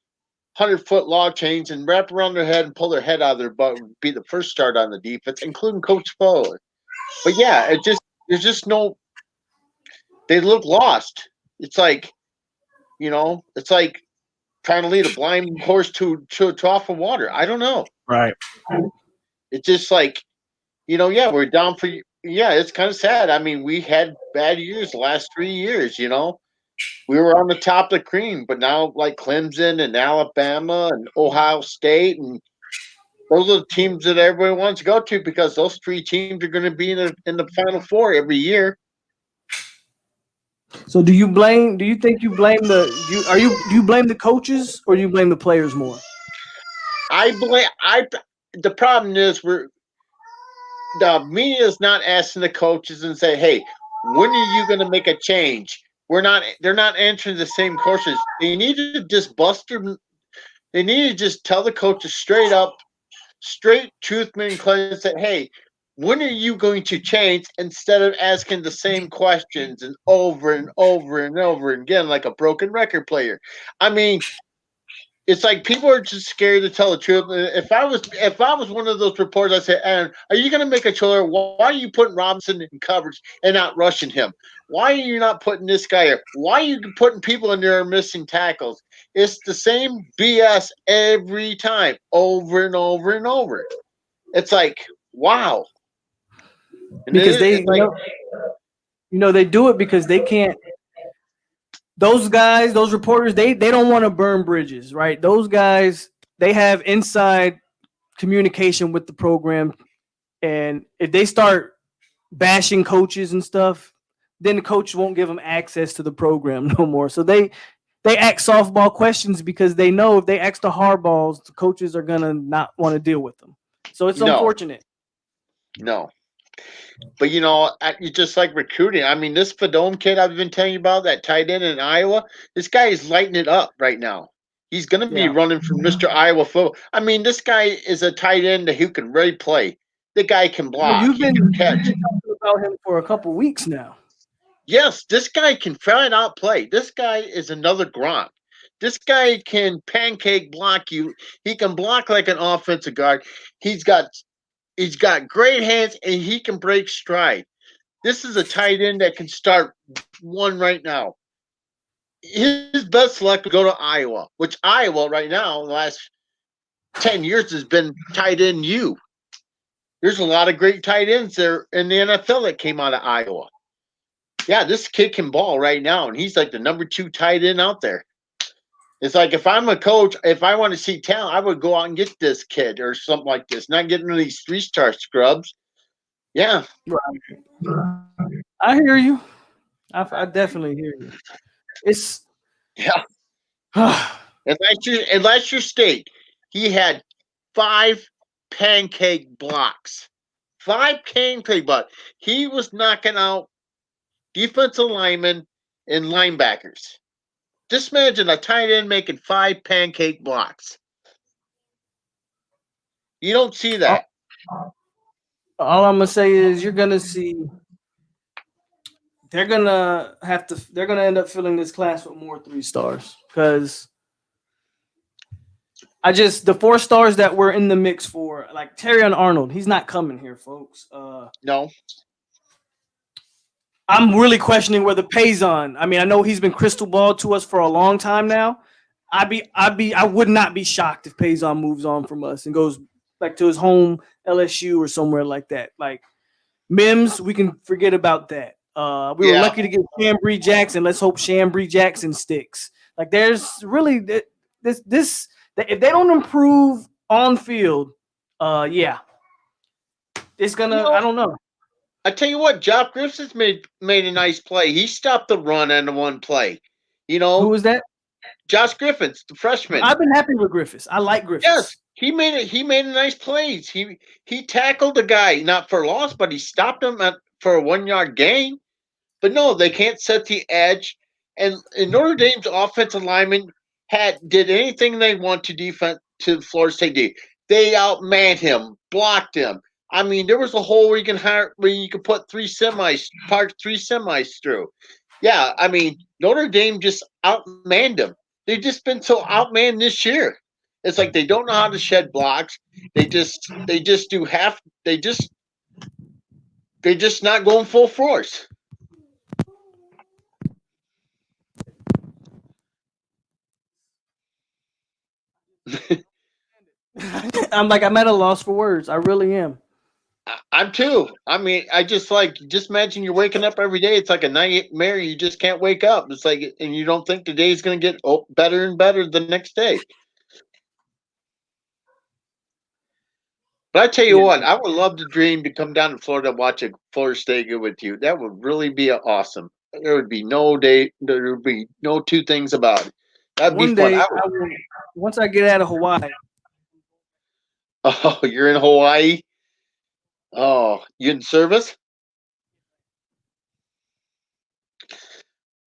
100-foot log chains and wrap around their head and pull their head out of their butt would be the first start on the defense, including Coach Fowler. But yeah, there's just no. They look lost. It's like, it's like trying to lead a blind horse to a trough of water. I don't know. Right. It's just like, yeah, we're down for. Yeah, it's kind of sad. I mean, we had bad years the last 3 years. We were on the top of the cream, but now like Clemson and Alabama and Ohio State, and those are the teams that everybody wants to go to because those three teams are going to be in the Final Four every year. So do you think you blame do you blame the coaches or do you blame the players more? The problem is the media is not asking the coaches and say, hey, when are you going to make a change? They're not answering the same questions. They need to just bust them. They need to just tell the coaches straight up, straight truth and clear, say, hey, when are you going to change, instead of asking the same questions and over and over and over again like a broken record player. I mean, it's like people are just scared to tell the truth. If I was one of those reporters, I'd say, Aaron, are you going to make a choice? Why are you putting Robinson in coverage and not rushing him? Why are you not putting this guy here? Why are you putting people in there missing tackles? It's the same BS every time, over and over and over. It's like, wow. And Because they do it because they can't. Those guys, those reporters, they don't want to burn bridges, right? Those guys, they have inside communication with the program, and if they start bashing coaches and stuff, then the coach won't give them access to the program no more. So they ask softball questions because they know if they ask the hardballs, the coaches are gonna not want to deal with them. So it's unfortunate. No. But just like recruiting. I mean, this Fadome kid I've been telling you about, that tight end in Iowa, this guy is lighting it up right now. He's going to be running for Mr. Iowa football. I mean, this guy is a tight end who can really play. The guy can block. You've been talking about him for a couple weeks now. Yes, this guy can flat out play. This guy is another Gronk. This guy can pancake block you. He can block like an offensive guard. He's got great hands, and he can break stride. This is a tight end that can start one right now. His best select would go to Iowa, which Iowa right now, in the last 10 years, has been tight end U. There's a lot of great tight ends there in the NFL that came out of Iowa. Yeah, this kid can ball right now, and he's like the number 2 tight end out there. It's like if I'm a coach, if I want to see talent, I would go out and get this kid or something like this, not getting rid of these 3-star scrubs. Yeah. Right. I hear you. I definitely hear you. Yeah. Yeah. And last year's state, he had 5 pancake blocks. 5 pancake blocks. He was knocking out defensive linemen and linebackers. Just imagine a tight end making 5 pancake blocks. You don't see that. All I'm gonna say is you're gonna see they're gonna end up filling this class with more 3 stars because the 4 stars that were in the mix for like Terrion Arnold, he's not coming here, folks. No. I'm really questioning whether Payson. I mean, I know he's been crystal ball to us for a long time now. I would not be shocked if Payson moves on from us and goes back to his home LSU or somewhere like that. Like Mims, we can forget about that. We were Yeah. lucky to get Chambry Jackson. Let's hope Chambry Jackson sticks. Like there's really this if they don't improve on field, yeah, it's gonna. I don't know. I tell you what, Josh Griffiths made a nice play. He stopped the run on the one play. You Who know, was that? Josh Griffiths, the freshman. I've been happy with Griffiths. I like Griffiths. Yes, he made it. He made a nice plays. He tackled the guy not for loss, but he stopped him for a 1 yard gain. But no, they can't set the edge. And Notre Dame's offensive linemen did anything they want to defense to Florida State D. They outmanned him, blocked him. I mean, there was a hole where you could put park 3 semis through. Yeah, I mean, Notre Dame just outmanned them. They've just been so outmanned this year. It's like they don't know how to shed blocks. They just do half. They just not going full force. I'm at a loss for words. I really am. I'm too. I mean, just imagine you're waking up every day. It's like a nightmare. You just can't wake up. It's like, and you don't think the day's going to get better and better the next day. But I tell you what, I would love to dream to come down to Florida and watch a Florida State game with you. That would really be awesome. There would be no two things about it. That'd One be fun. day, once I get out of Hawaii. Oh, you're in Hawaii? Oh, you in service?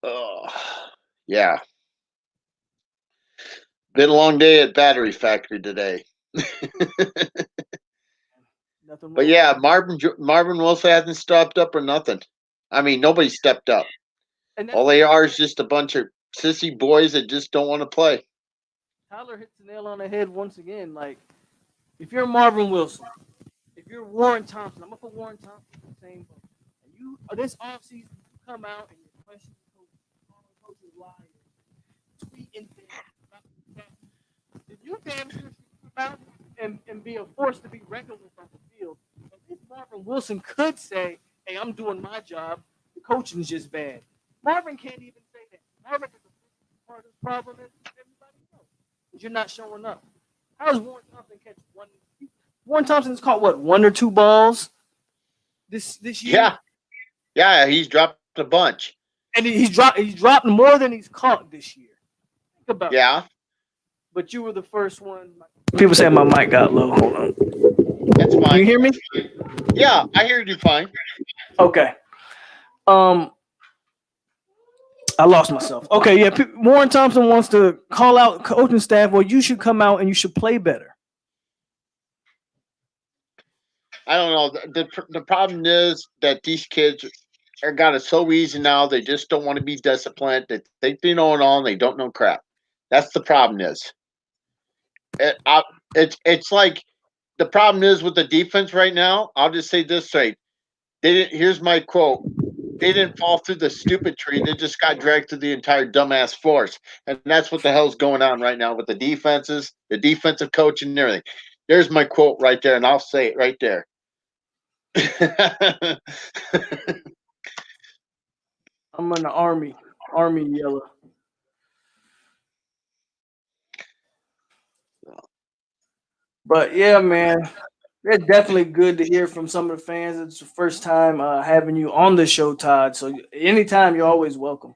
Oh, yeah. Been a long day at Battery Factory today. But yeah, Marvin Wilson hasn't stepped up or nothing. I mean, nobody stepped up. All they are is just a bunch of sissy boys that just don't want to play. Tyler hits the nail on the head once again. Like, if you're Marvin Wilson, if you're Warren Thompson, I'm gonna put Warren Thompson in the same boat. And you this offseason you come out and you question coach's lies, tweeting things. If you damn sure come out and be a force to be reckoned with on the field, at least Marvin Wilson could say, "Hey, I'm doing my job. The coaching is just bad." Marvin can't even say that. Marvin is the part of the problem is everybody knows. You're not showing up. How does Warren Thompson catch one? Warren Thompson's caught what, 1 or 2 balls this year? Yeah, he's dropped a bunch, and he's dropped more than he's caught this year. Think about it. But you were the first one. People say my mic got low. Hold on. That's fine. Can you hear me? Yeah, I hear you fine. Okay. I lost myself. Okay, yeah. Warren Thompson wants to call out coaching staff. Well, you should come out and you should play better. I don't know. The problem is that these kids got it so easy now. They just don't want to be disciplined. They think they know it all, and they don't know crap. That's the problem is. It's like the problem is with the defense right now. I'll just say this straight. Here's my quote. They didn't fall through the stupid tree. They just got dragged through the entire dumbass force. And that's what the hell's going on right now with the defenses, the defensive coach, and everything. There's my quote right there, and I'll say it right there. I'm in the Army yellow. But yeah, man, it's definitely good to hear from some of the fans. It's the first time having you on the show, Todd. So anytime, you're always welcome.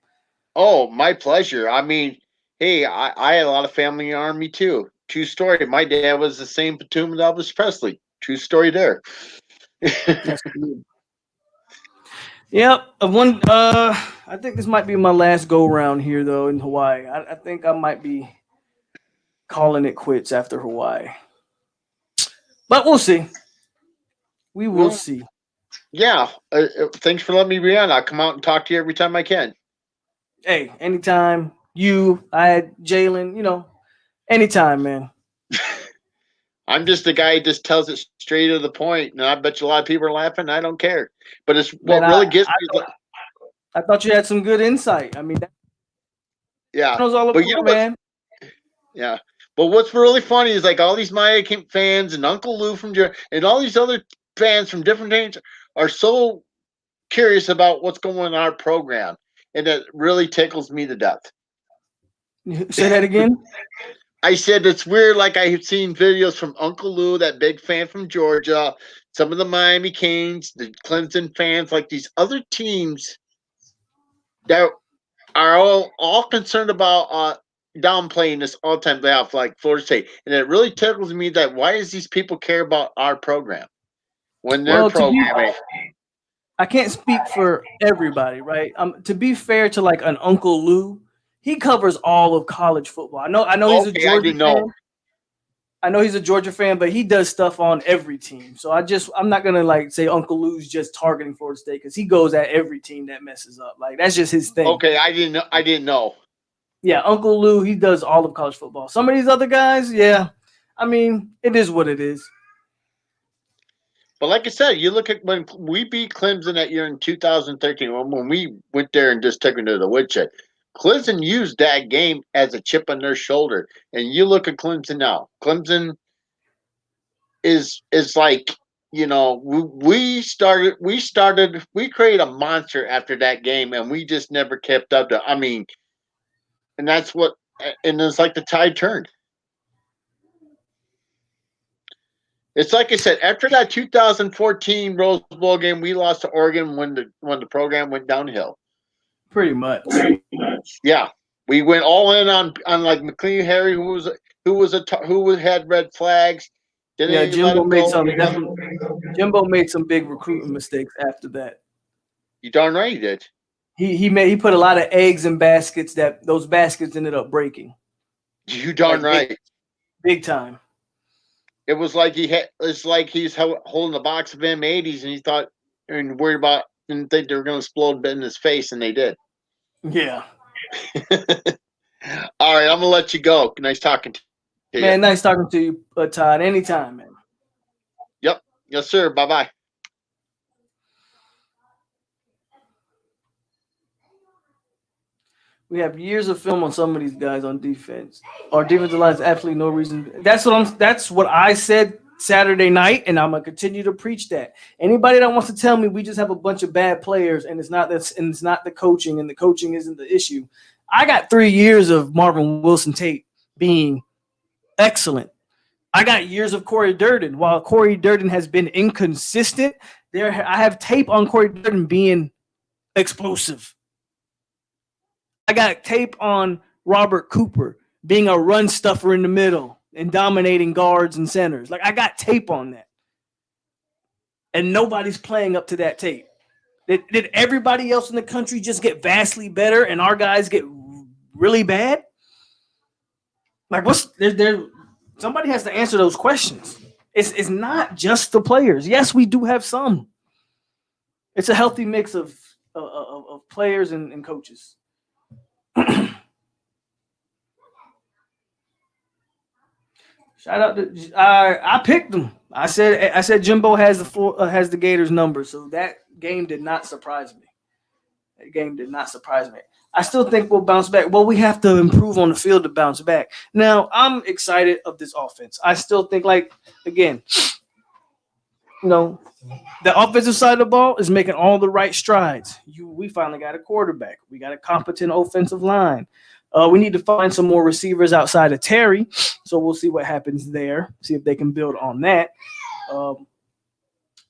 Oh, my pleasure. I mean, hey, I had a lot of family in the Army too. True story. My dad was the same platoon with Elvis Presley. True story there. That's good. Yep. I think this might be my last go round here though in Hawaii. I think I might be calling it quits after Hawaii. But we'll see. We will Well, see. yeah. Thanks for letting me be on. I'll come out and talk to you every time I can. Hey, anytime Jalen, anytime, man. I'm just the guy who just tells it straight to the point, and I bet you a lot of people are laughing. I don't care. But it's Man, what really gets me. I thought you had some good insight. I mean, that's Yeah, what it's all but you know about, what? man. Yeah, but what's really funny is like all these Maya fans and Uncle Lou from and all these other fans from different teams are so curious about what's going on in our program, and it really tickles me to death. Say that again. I said it's weird. Like I have seen videos from Uncle Lou, that big fan from Georgia, some of the Miami Canes, the Clemson fans, like these other teams that are all concerned about downplaying this all-time playoff like Florida State, and it really tickles me that why does these people care about our program when their Well, program? I can't speak for everybody, right? To be fair to like an Uncle Lou, he covers all of college football. I know he's a Okay, I Georgia didn't know. fan. I know he's a Georgia fan, but he does stuff on every team. So I'm not gonna like say Uncle Lou's just targeting Florida State because he goes at every team that messes up. Like that's just his thing. Okay, I didn't know. I didn't know. Yeah, Uncle Lou, he does all of college football. Some of these other guys, yeah, I mean, it is what it is. But like I said, you look at when we beat Clemson that year in 2013, when we went there and just took them to the woodshed. Clemson used that game as a chip on their shoulder, and you look at Clemson now. Clemson is like, we created a monster after that game, and we just never kept up to. I mean, and that's what, and it's like the tide turned. It's like I said, after that 2014 Rose Bowl game, we lost to Oregon when the program went downhill. Pretty much. Yeah, we went all in on like McLean Harry, who had red flags. Yeah, Didn't let him go. Jimbo made some big recruiting mistakes after that. You darn right he did. He put a lot of eggs in baskets that those baskets ended up breaking. You darn Like, right. Big time. It was like it's like he's holding a box of M80s, and he thought and worried about didn't think they were going to explode in his face, and they did. Yeah. All right, I'm gonna let you go. Nice talking to you. Man, nice talking to you, Todd. Anytime, man. Yep. Yes, sir. Bye bye. We have years of film on some of these guys on defense. Our defensive line is absolutely no reason. That's what I said Saturday night, and I'm gonna continue to preach that. Anybody that wants to tell me we just have a bunch of bad players and it's not the coaching and the coaching isn't the issue. I got 3 years of Marvin Wilson tape being excellent. I got years of Corey Durden. While Corey Durden has been inconsistent, I have tape on Corey Durden being explosive. I got tape on Robert Cooper being a run stuffer in the middle and dominating guards and centers. Like I got tape on that. And nobody's playing up to that tape. Did everybody else in the country just get vastly better and our guys get really bad? Like somebody has to answer those questions. It's not just the players. Yes, we do have some. It's a healthy mix of players and coaches. Shout out to I picked them. I said Jimbo has the Gators number, so that game did not surprise me. I still think we'll bounce back. Well, we have to improve on the field to bounce back. Now, I'm excited of this offense. I still think, again, the offensive side of the ball is making all the right strides. We finally got a quarterback. We got a competent offensive line. We need to find some more receivers outside of Terry, so we'll see what happens there. See if they can build on that.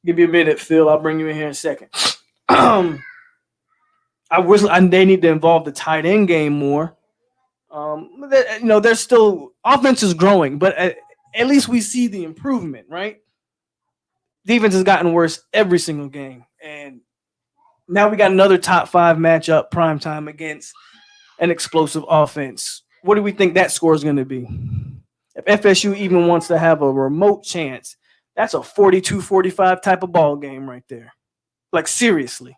Give you a minute, Phil. I'll bring you in here in a second. they need to involve the tight end game more. There's still offense is growing, but at least we see the improvement, right? Defense has gotten worse every single game, and now we got another top 5 matchup prime time against an explosive offense. What do we think that score is going to be? If FSU even wants to have a remote chance, that's a 42-45 type of ball game right there. Like, seriously.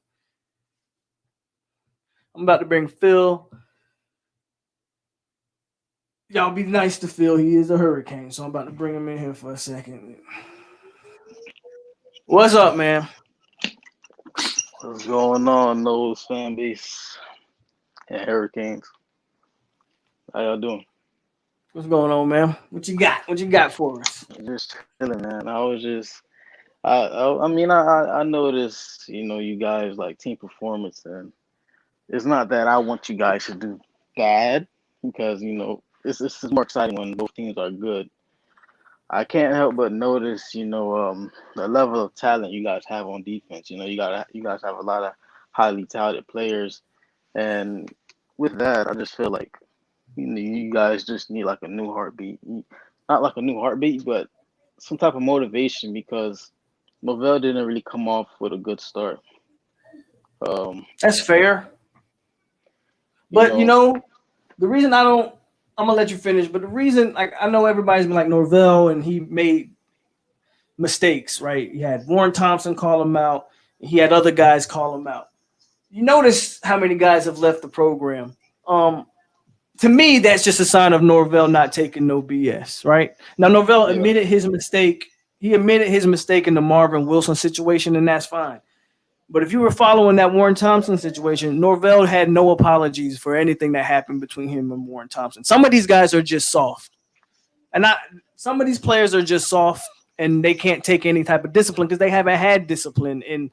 I'm about to bring Phil. Y'all be nice to Phil. He is a hurricane, so I'm about to bring him in here for a second. What's up, man? What's going on, Noah's fan base and Hurricanes? How y'all doing? What's going on, man? What you got? What you got for us? Just chilling, man. I noticed, you guys like team performance, and it's not that I want you guys to do bad because it's more exciting when both teams are good. I can't help but notice, the level of talent you guys have on defense. You guys have a lot of highly talented players, and with that, I just feel like you guys just need like a new heartbeat. Not like a new heartbeat, but some type of motivation because Novell didn't really come off with a good start. That's fair. You But know, the reason I'm gonna let you finish. But the reason, like, I know everybody's been like Norvell, and he made mistakes, right? He had Warren Thompson call him out. He had other guys call him out. You notice how many guys have left the program. To me, that's just a sign of Norvell not taking no BS, right? Now, Norvell yeah, admitted his mistake. He admitted his mistake in the Marvin Wilson situation, and that's fine. But if you were following that Warren Thompson situation, Norvell had no apologies for anything that happened between him and Warren Thompson. Some of these guys are just soft. Some of these players are just soft, and they can't take any type of discipline because they haven't had discipline. And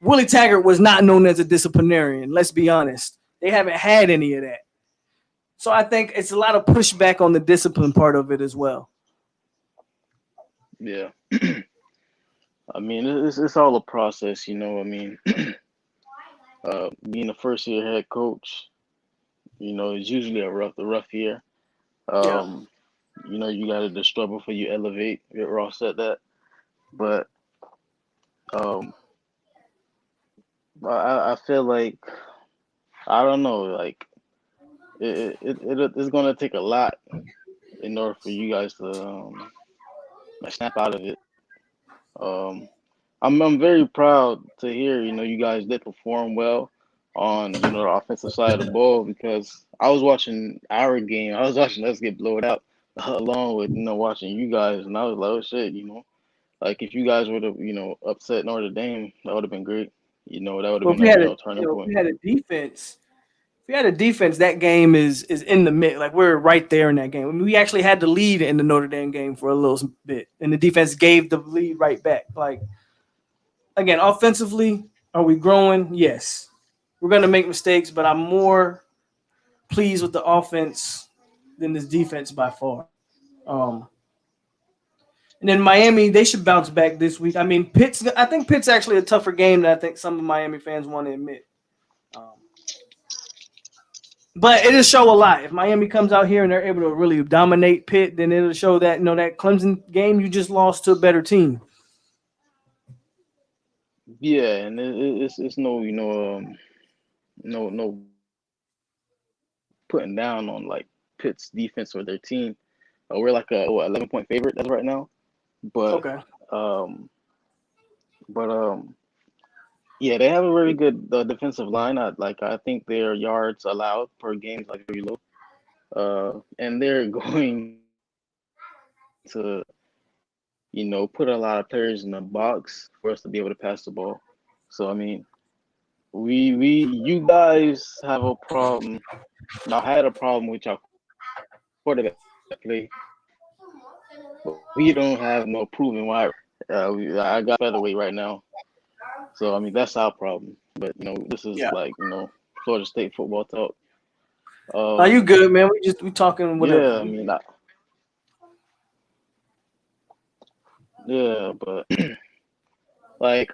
Willie Taggart was not known as a disciplinarian. Let's be honest. They haven't had any of that. So I think it's a lot of pushback on the discipline part of it as well. yeah. I mean, it's all a process, I mean, being a first year head coach, is usually a rough year. Yeah. You got to just struggle before you elevate. Ross said that, but um, I feel like I don't know, like it's gonna take a lot in order for you guys to snap out of it. Um, I'm very proud to hear you guys did perform well on the offensive side of the ball because I was watching our game. I was watching us get blown out along with watching you guys, and I was like, oh shit, like if you guys would have upset Notre Dame, that would have been great. That would have But if been we had a, turning if point. we had a defense, that game is in the mix. Like, we're right there in that game. I mean, we actually had the lead in the Notre Dame game for a little bit, and the defense gave the lead right back. Like, again, offensively, are we growing? Yes. We're gonna make mistakes, but I'm more pleased with the offense than this defense by far. Um, and then Miami, they should bounce back this week. I mean, I think Pitt's actually a tougher game than I think some of Miami fans want to admit. But it'll show a lot. If Miami comes out here and they're able to really dominate Pitt, then it'll show that that Clemson game you just lost to a better team. Yeah, and it's no no putting down on like Pitt's defense or their team. We're like a 11-point favorite as of right now, but Okay. um, but yeah, they have a very good defensive line. I think their yards allowed per game is like very low. And they're going to, put a lot of players in the box for us to be able to pass the ball. So I mean, you guys have a problem. Y'all had a problem with your quarterback play, but we don't have no proven wide. I got featherweight right now, so I mean that's our problem. But this is Yeah. like Florida State football talk. Are you good, man? We talking whatever. Yeah, I mean, yeah, but like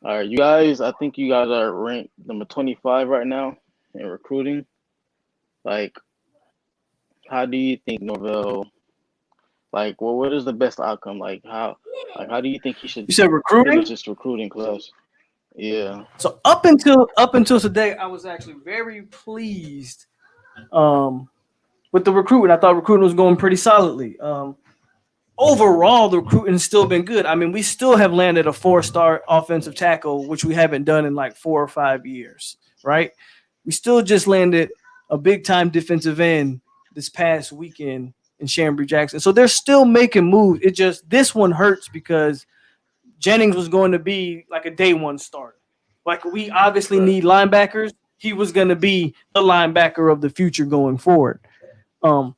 All right, you guys. I think you guys are ranked number 25 right now in recruiting. Like, how do you think Norvell? Like, well, what is the best outcome? How do you think he should You said finish recruiting. this recruiting class? Yeah, So up until today, I was actually very pleased with the recruiting. I thought recruiting was going pretty solidly. Overall, the recruiting has still been good. I mean, we still have landed a 4-star offensive tackle, which we haven't done in like 4 or 5 years, right? We still just landed a big time defensive end this past weekend in Chambry Jackson. So they're still making moves. It just, this one hurts because Jennings was going to be like a day one starter. Like, we obviously right. need linebackers. He was going to be the linebacker of the future going forward. Um,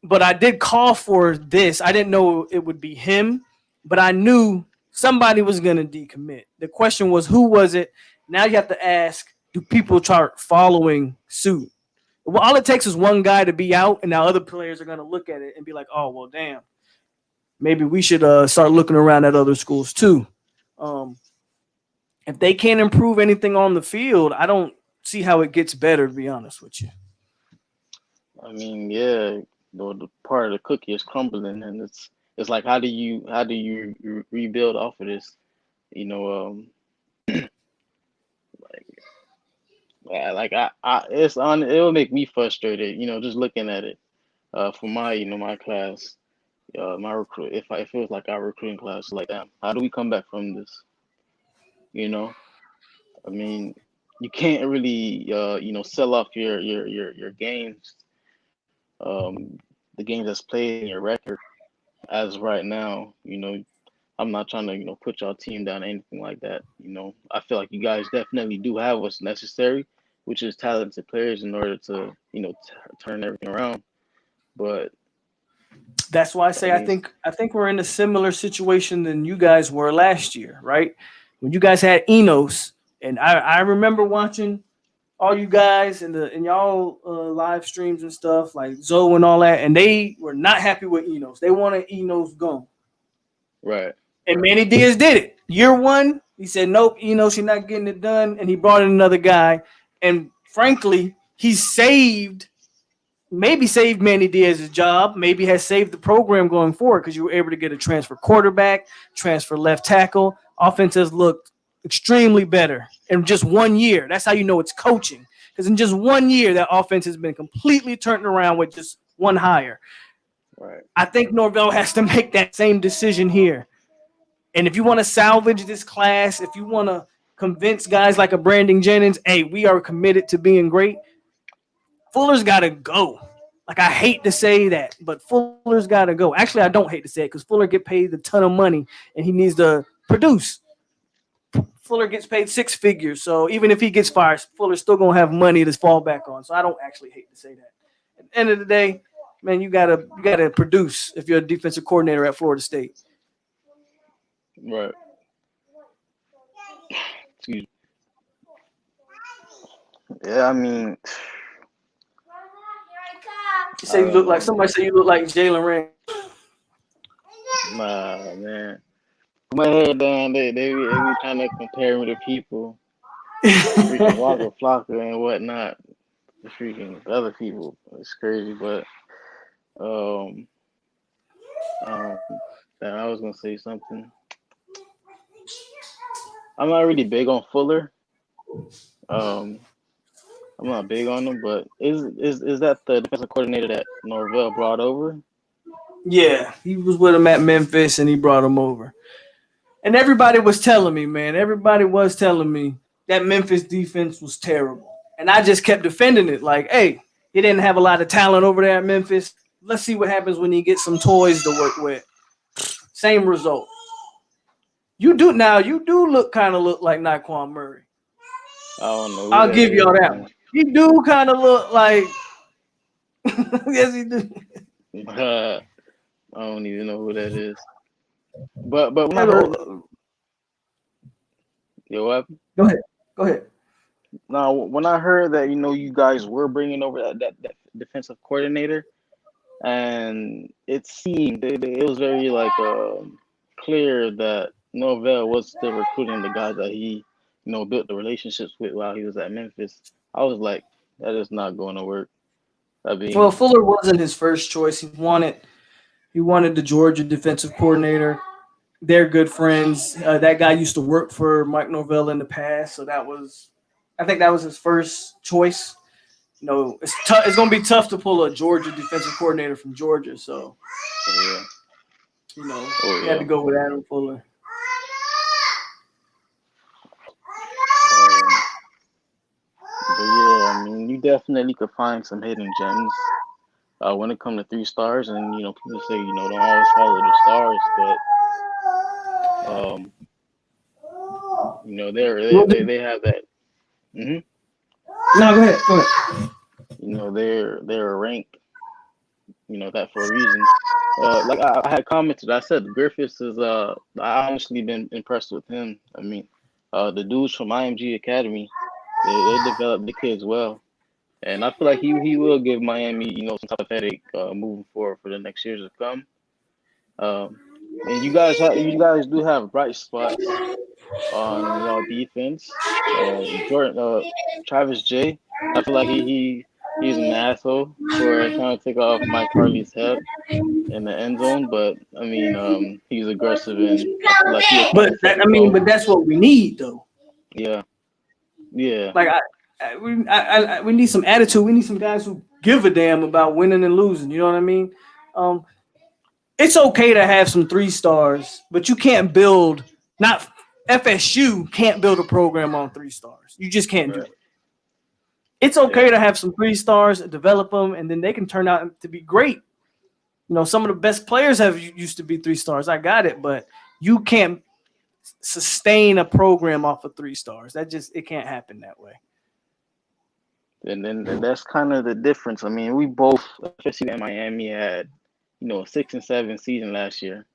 but I did call for this. I didn't know it would be him, but I knew somebody was going to decommit. The question was, who was it? Now you have to ask, do people start following suit? Well, all it takes is one guy to be out, and now other players are going to look at it and be like, oh, well, damn. Maybe we should start looking around at other schools too. Um, if they can't improve anything on the field, I don't see how it gets better, to be honest with you. I mean, yeah, the part of the cookie is crumbling, and it's like, how do you rebuild off of this? You know, like it's on. It will make me frustrated. You know, just looking at it. For my class, my recruit. If it was like our recruiting class, like, damn, how do we come back from this? You know, I mean, you can't really sell off your games, um, the games that's played in your record as of right now. I'm not trying to put y'all team down or anything like that. I feel like you guys definitely do have what's necessary, which is talented players in order to turn everything around. But That's why I I say I mean, think I think we're in a similar situation than you guys were last year, right? When you guys had Enos, and I remember watching all you guys in y'all live streams and stuff like Zoe and all that, and they were not happy with Enos. They wanted Enos gone, right, and Manny Diaz did it. Year one, he said, "Nope, Enos, you're not getting it done," and he brought in another guy. And frankly, he maybe saved Manny Diaz's job, maybe has saved the program going forward because you were able to get a transfer quarterback, transfer left tackle. Offense has looked extremely better in just 1 year. That's how you know it's coaching. Because in just 1 year, that offense has been completely turned around with just one hire. right. I think Norvell has to make that same decision here. And if you want to salvage this class, if you want to convince guys like a Brandon Jennings, hey, we are committed to being great, Fuller's got to go. Like, I hate to say that, but Fuller's got to go. Actually, I don't hate to say it because Fuller get paid a ton of money and he needs to produce. Fuller gets paid 6 figures, so even if he gets fired, Fuller's still gonna have money to fall back on. So I don't actually hate to say that. At the end of the day, man, you gotta produce if you're a defensive coordinator at Florida State. Right. Excuse me. Yeah, I mean, You I say you don't look like know, somebody man. say you look like Jalen Rand. Nah, man. Put my head down. They be trying to compare me to people, freaking Walker Flocka and whatnot. The freaking other people. It's crazy, but um, um, I was gonna say something. I'm not really big on Fuller. Um, I'm not big on him, but is that the defensive coordinator that Norvell brought over? Yeah, he was with him at Memphis and he brought him over. And everybody was telling me, man, everybody was telling me that Memphis defense was terrible. And I just kept defending it like, hey, he didn't have a lot of talent over there at Memphis. Let's see what happens when he gets some toys to work with. Same result. You do look kind of look like Naquan Murray. I don't know who I'll that give is, y'all that one. man. You do kind of look like yes, he do. I don't even know who that is. But when I heard that, Go what? ahead. Go ahead. Now when I heard that you guys were bringing over that defensive coordinator, and it seemed it was very like clear that Norvell was still recruiting the guys that he, built the relationships with while he was at Memphis, I was like, that is not going to work. I Well, mean, Fuller wasn't his first choice. He wanted the Georgia defensive coordinator. They're good friends. That guy used to work for Mike Norvell in the past, so I think that was his first choice. It's tough. It's gonna be tough to pull a Georgia defensive coordinator from Georgia. So yeah, oh he had to yeah. go with Adam Fuller. Um, but yeah, I mean, you definitely could find some hidden gems when it comes to 3 stars, and people say don't always follow the stars, but um, they have that. hmm No, go ahead. Go ahead. they're ranked, that for a reason. Like I had commented, I said Griffiths is I honestly been impressed with him. I mean, the dudes from IMG Academy, they develop the kids well, and I feel like he will give Miami some type of headache moving forward for the next years to come. Um, and you guys do have bright spots on y'all defense. Jordan Travis J. I feel like he's an asshole for trying to take off Mike Harley's head in the end zone, but I mean, he's aggressive and I feel like he'll try But to set the but tone. that's what we need though. Yeah, yeah, Like we need some attitude. We need some guys who give a damn about winning and losing. You know what I mean? Um, it's okay to have some 3 stars, but you can't build. Not FSU can't build a program on 3 stars. You just can't do right. it. It's okay Yeah, to have some 3 stars, develop them, and then they can turn out to be great. Some of the best players have used to be 3 stars. I got it, but you can't sustain a program off of 3 stars. It can't happen that way. and that's kind of the difference. I mean, we both, FSU and Miami, had a 6-7 season last year,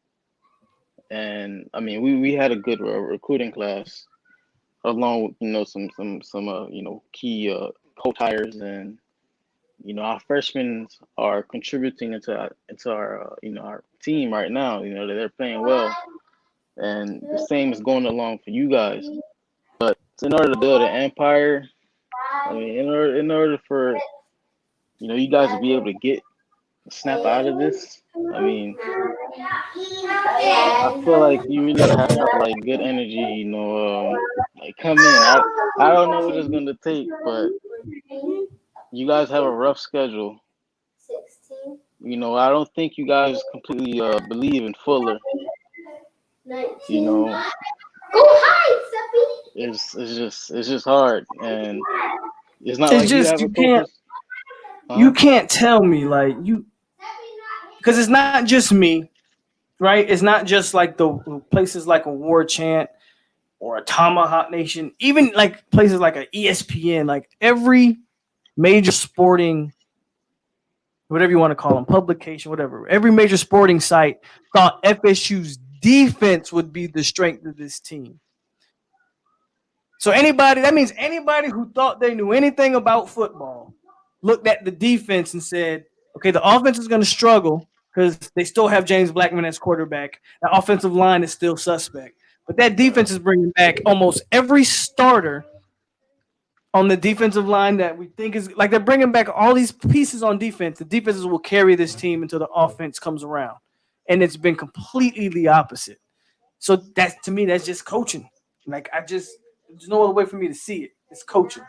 and I mean, we had a good recruiting class along with some key coach hires, and our freshmen are contributing into our our team right now. They're playing well, and the same is going along for you guys. But in order to build an empire, I mean, in order for you guys to be able to snap out of this, I mean, I feel like you really have like good energy. Like come in. I don't know what it's gonna take, but you guys have a rough schedule. I don't think you guys completely believe in Fuller. You know, it's just hard, and it's not It's like you just have a coach's. you Huh? can't tell me like you because it's not just me, right? It's not just like the places like a War Chant or a Tomahawk Nation, even like places like a ESPN, like every major sporting, whatever you want to call them, publication, whatever. Every major sporting site thought FSU's defense would be the strength of this team. So that means anybody who thought they knew anything about football looked at the defense and said, okay, the offense is going to struggle because they still have James Blackman as quarterback. The offensive line is still suspect. But that Right. defense is bringing back almost every starter on the defensive line that we think is like they're bringing back all these pieces on defense. The defenses will carry this team until the offense comes around. And it's been completely the opposite. So that to me, that's just coaching. Like there's no other way for me to see it. It's coaching.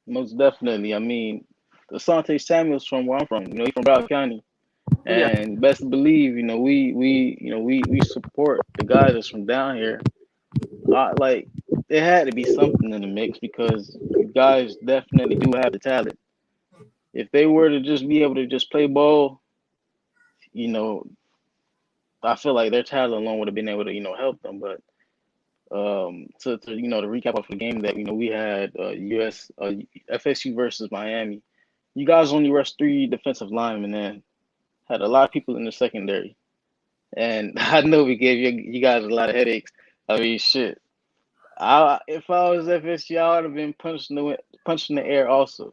Most definitely. I mean, Asante Samuel's from where I'm from. He's from Broward County, Yeah. and best believe, we support the guys that's from down here. Like there had to be something in the mix because you guys definitely do have the talent. If they were to just be able to just play ball, you know, I feel like their talent alone would have been able to help them. But to recap off the game that we had US FSU versus Miami. You guys only rushed 3 defensive linemen and had a lot of people in the secondary. And I know we gave you guys a lot of headaches. I mean, shit. If I was FSU, I would have been punching the air also.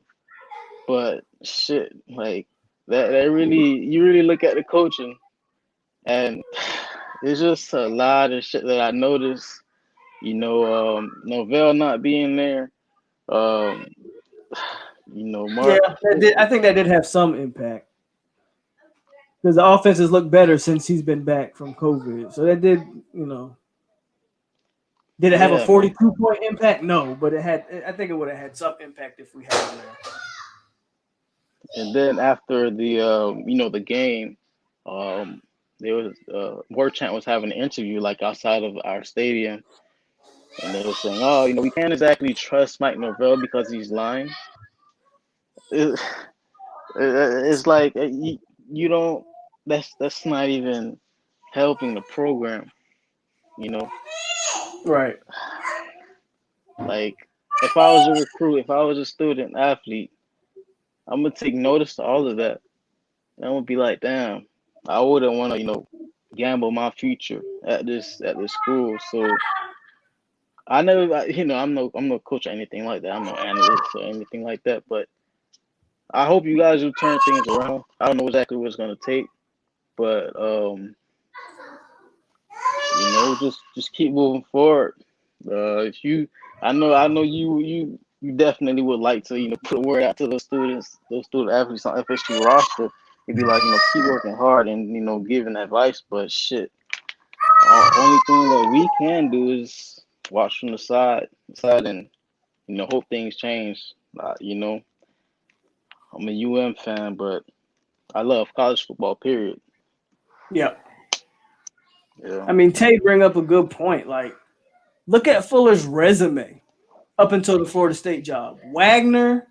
But shit, like that really, you really look at the coaching, and It's just a lot of shit that I noticed. Norvell not being there. Um, Yeah, Mark. I think that did have some impact because the offenses look better since he's been back from COVID. So that did, did it have a Yeah, man. 42-point impact? No, but it had. I think it would have had some impact if we had him there. And then after the game, um, there was Warchant was having an interview like outside of our stadium, and they were saying, "Oh, we can't exactly trust Mike Norvell because he's lying." It, it's like you don't. That's not even helping the program. You know, Right. like if I was a recruit, if I was a student athlete, I'm gonna take notice to all of that. And I'm gonna be like, damn, I wouldn't want to, gamble my future at this school. So I never, I'm no coach or anything like that. I'm no analyst or anything like that. But I hope you guys will turn things around. I don't know exactly what it's gonna take, but just keep moving forward. If you, I know you definitely would like to, put a word out to those student athletes on FSU roster. You'd be like, keep working hard and giving advice. But shit, only thing that we can do is watch from the side, and hope things change. I'm a UM fan, but I love college football. Period. Yeah. Yeah. I mean, Tay bring up a good point. Like, look at Fuller's resume up until the Florida State job. Wagner,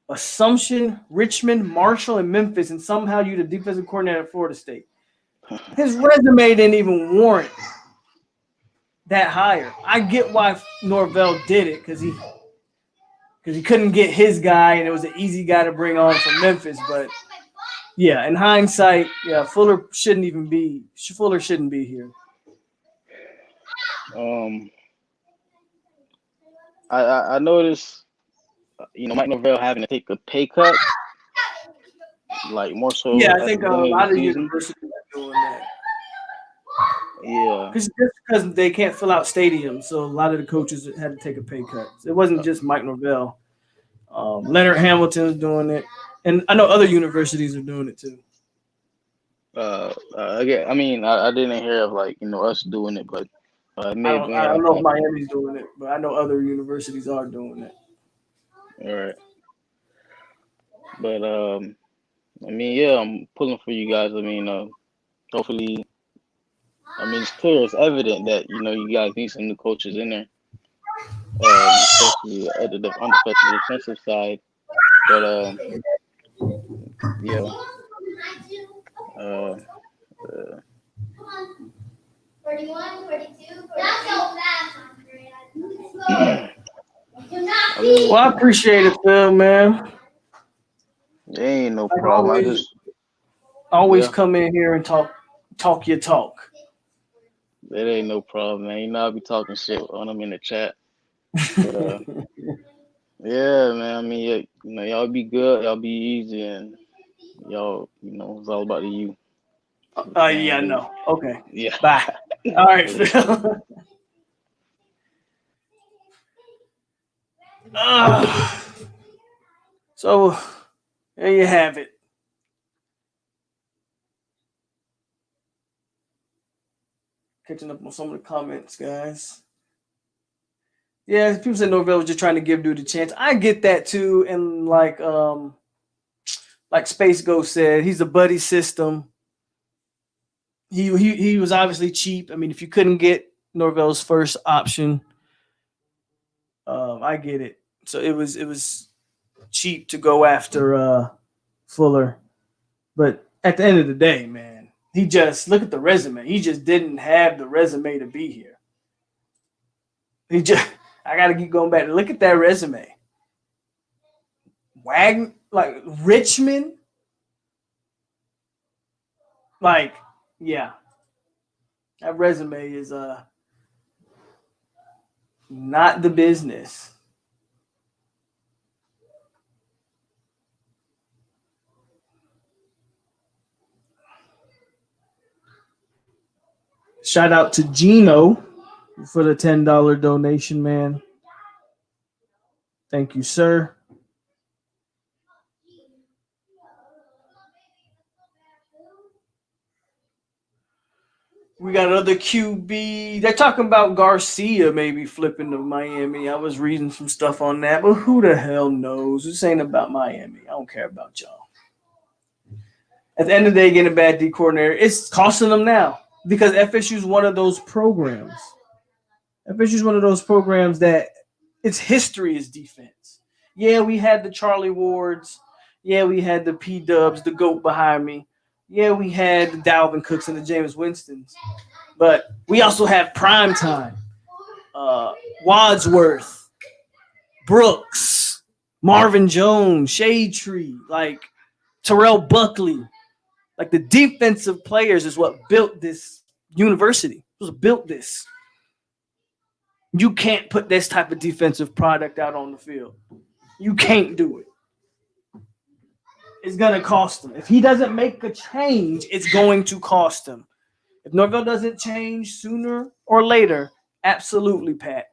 Assumption, Richmond, Marshall, and Memphis, and somehow you the defensive coordinator at Florida State. His resume didn't even warrant that hire. I get why Norvell did it because he couldn't get his guy, and it was an easy guy to bring on from Memphis. But yeah, in hindsight, yeah, Fuller shouldn't be here. Um, I noticed, Mike Norvell having to take a pay cut, like more Yeah, so I at think the a beginning of the lot of season. universities are doing that. Yeah. Because they can't fill out stadiums, so a lot of the coaches had to take a pay cut. It wasn't just Mike Norvell. Leonard Hamilton's doing it, and I know other universities are doing it too. Again, I mean, I didn't hear of us doing it, but it may have I been don't know if Miami's doing it, but I know other universities are doing it. all right. But I mean, yeah, I'm pulling for you guys. I mean, hopefully, I mean, it's clear, it's evident that you guys need some new coaches in there, especially on the defensive side. But yeah, uh, uh, 41, 42, 43. That's so fast, I mean, Well, I appreciate it, Phil, man. there ain't no Like problem. I always, just, always yeah, come in here and talk your talk. there ain't no problem, man. I'll be talking shit when I'm in the chat. But yeah, man. I mean, yeah, y'all be good. Y'all be easy, and y'all, it's all about the you. Yeah, And no. Okay. yeah. Bye. All right, Yeah. Phil. So there you have it. Catching up on some of the comments, guys. Yeah, people said Norvell was just trying to give dude a chance. I get that too, and like Space Ghost said, he's a buddy system. He was obviously cheap. I mean, if you couldn't get Norvell's first option, I get it. So it was cheap to go after Fuller, but at the end of the day, man, he just look at the resume. He just didn't have the resume to be here. I got to keep going back. Look at that resume. Wagner, like Richmond, like yeah, that resume is not the business. Shout out to Gino for the $10 donation, man. Thank you, sir. We got another QB. They're talking about Garcia maybe flipping to Miami. I was reading some stuff on that, but who the hell knows? This ain't about Miami. I don't care about y'all. At the end of the day, getting a bad D coordinator, it's costing them now because FSU is one of those programs. FSU is one of those programs that its history is defense. Yeah, we had the Charlie Wards. Yeah, we had the P Dubs, the GOAT behind me. Yeah, we had the Dalvin Cooks and the Jameis Winstons. But we also have prime time. Wadsworth, Brooks, Marvin Jones, Shade Tree, like Terrell Buckley. Like the defensive players is what built this university. It was built this. You can't put this type of defensive product out on the field. You can't do it. It's going to cost him. If he doesn't make a change, it's going to cost him. If Norvell doesn't change sooner or later, absolutely, Pat. At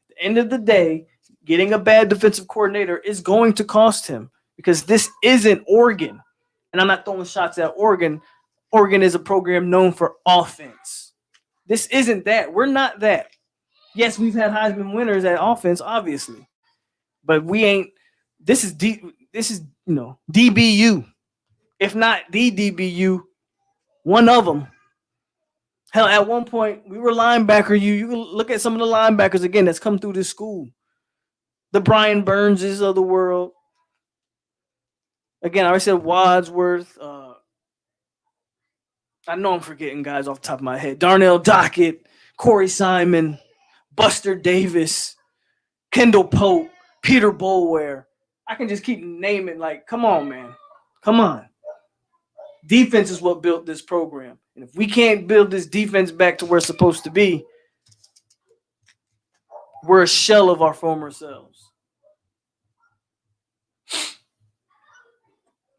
the end of the day, getting a bad defensive coordinator is going to cost him because this isn't Oregon. And I'm not throwing shots at Oregon. Oregon is a program known for offense. This isn't that. We're not that. Yes, we've had Heisman winners at offense, obviously. But we ain't – this is DBU. If not the DBU, one of them. Hell, at one point, we were linebacker. You can look at some of the linebackers, again, that's come through this school. The Brian Burnses of the world. Again, I already said Wadsworth. I know I'm forgetting guys off the top of my head. Darnell Dockett, Corey Simon, Buster Davis, Kendall Pope, Peter Boulware. I can just keep naming, like, come on, man. Come on. Defense is what built this program. And if we can't build this defense back to where it's supposed to be, we're a shell of our former selves.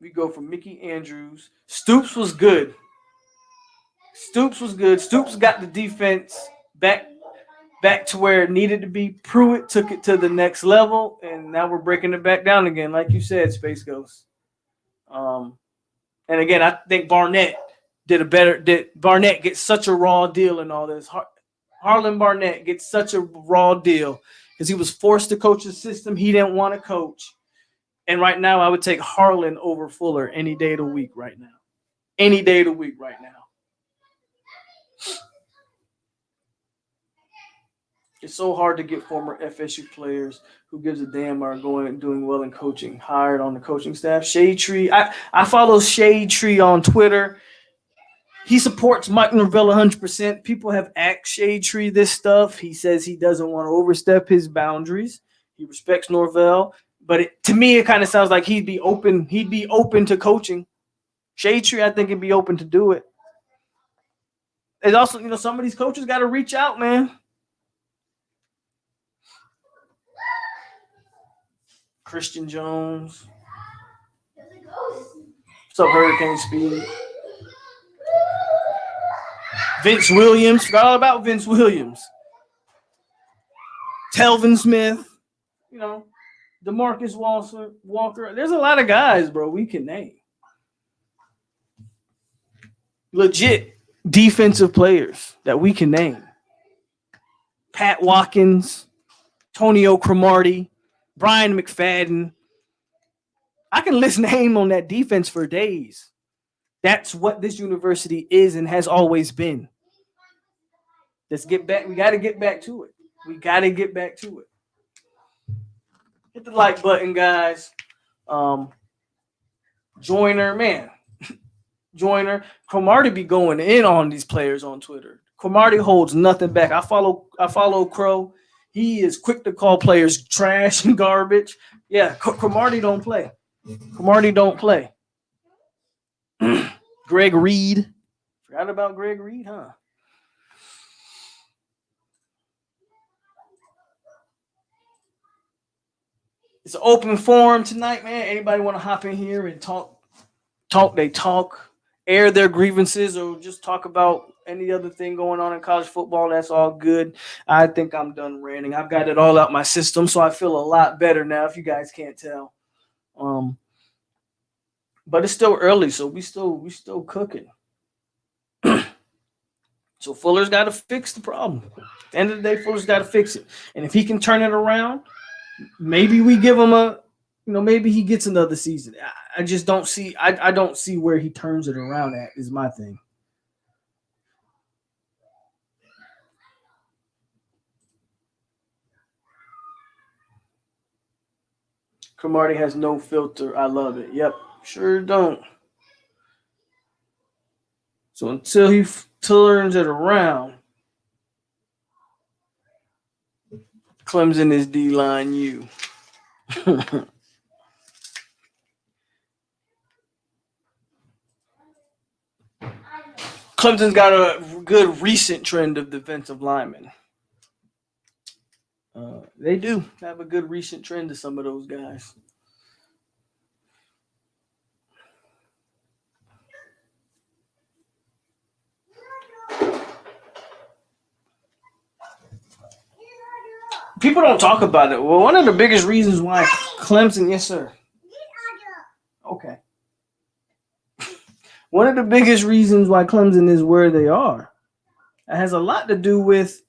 We go from Mickey Andrews. Stoops was good. Stoops got the defense back to where it needed to be. Pruitt took it to the next level, and now we're breaking it back down again, like you said, Space Ghost. And again, I think Barnett Barnett gets such a raw deal in all this. Harlan Barnett gets such a raw deal because he was forced to coach a system he didn't want to coach. And right now, I would take Harlan over Fuller any day of the week right now. Any day of the week right now. It's so hard to get former FSU players who gives a damn are going and doing well in coaching hired on the coaching staff. Shade Tree. I follow Shade Tree on Twitter. He supports Mike Norvell 100%. People have asked Shade Tree this stuff. He says he doesn't want to overstep his boundaries. He respects Norvell. But to me, it kind of sounds like he'd be open to coaching. Shade Tree, I think, he'd be open to do it. And also, some of these coaches got to reach out, man. Christian Jones. What's up, Hurricane Speed? Vince Williams. Forgot all about Vince Williams. Telvin Smith. DeMarcus Walker. There's a lot of guys, bro, we can name. Legit defensive players that we can name. Pat Watkins, Tonio Cromartie, Brian McFadden. I can list name on that defense for days. That's what this university is and has always been. Let's get back. We got to get back to it. Hit the like button, guys. Joyner, man. Joyner. Cromartie be going in on these players on Twitter. Cromartie holds nothing back. I follow Crow. He is quick to call players trash and garbage. Yeah, Cromartie don't play. Greg Reed. Forgot about Greg Reed, huh? It's an open forum tonight, man. Anybody want to hop in here and talk? They talk. air their grievances or just talk about any other thing going on in college football, that's all good. I think I'm done ranting. I've got it all out my system, so I feel a lot better now. If you guys can't tell, but it's still early, so we still cooking. So Fuller's got to fix the problem. At the end of the day, Fuller's got to fix it, and if he can turn it around, maybe we give him maybe he gets another season. I just don't see. I don't see where he turns it around at. Is my thing. Cromartie has no filter. I love it. Yep, sure don't. So until he turns it around, Clemson is D-line U. Clemson's got a good recent trend of defensive linemen. They do have a good recent trend of some of those guys. People don't talk about it. Well, one of the biggest reasons why Clemson, yes, sir. Okay. One of the biggest reasons why Clemson is where they are, it has a lot to do with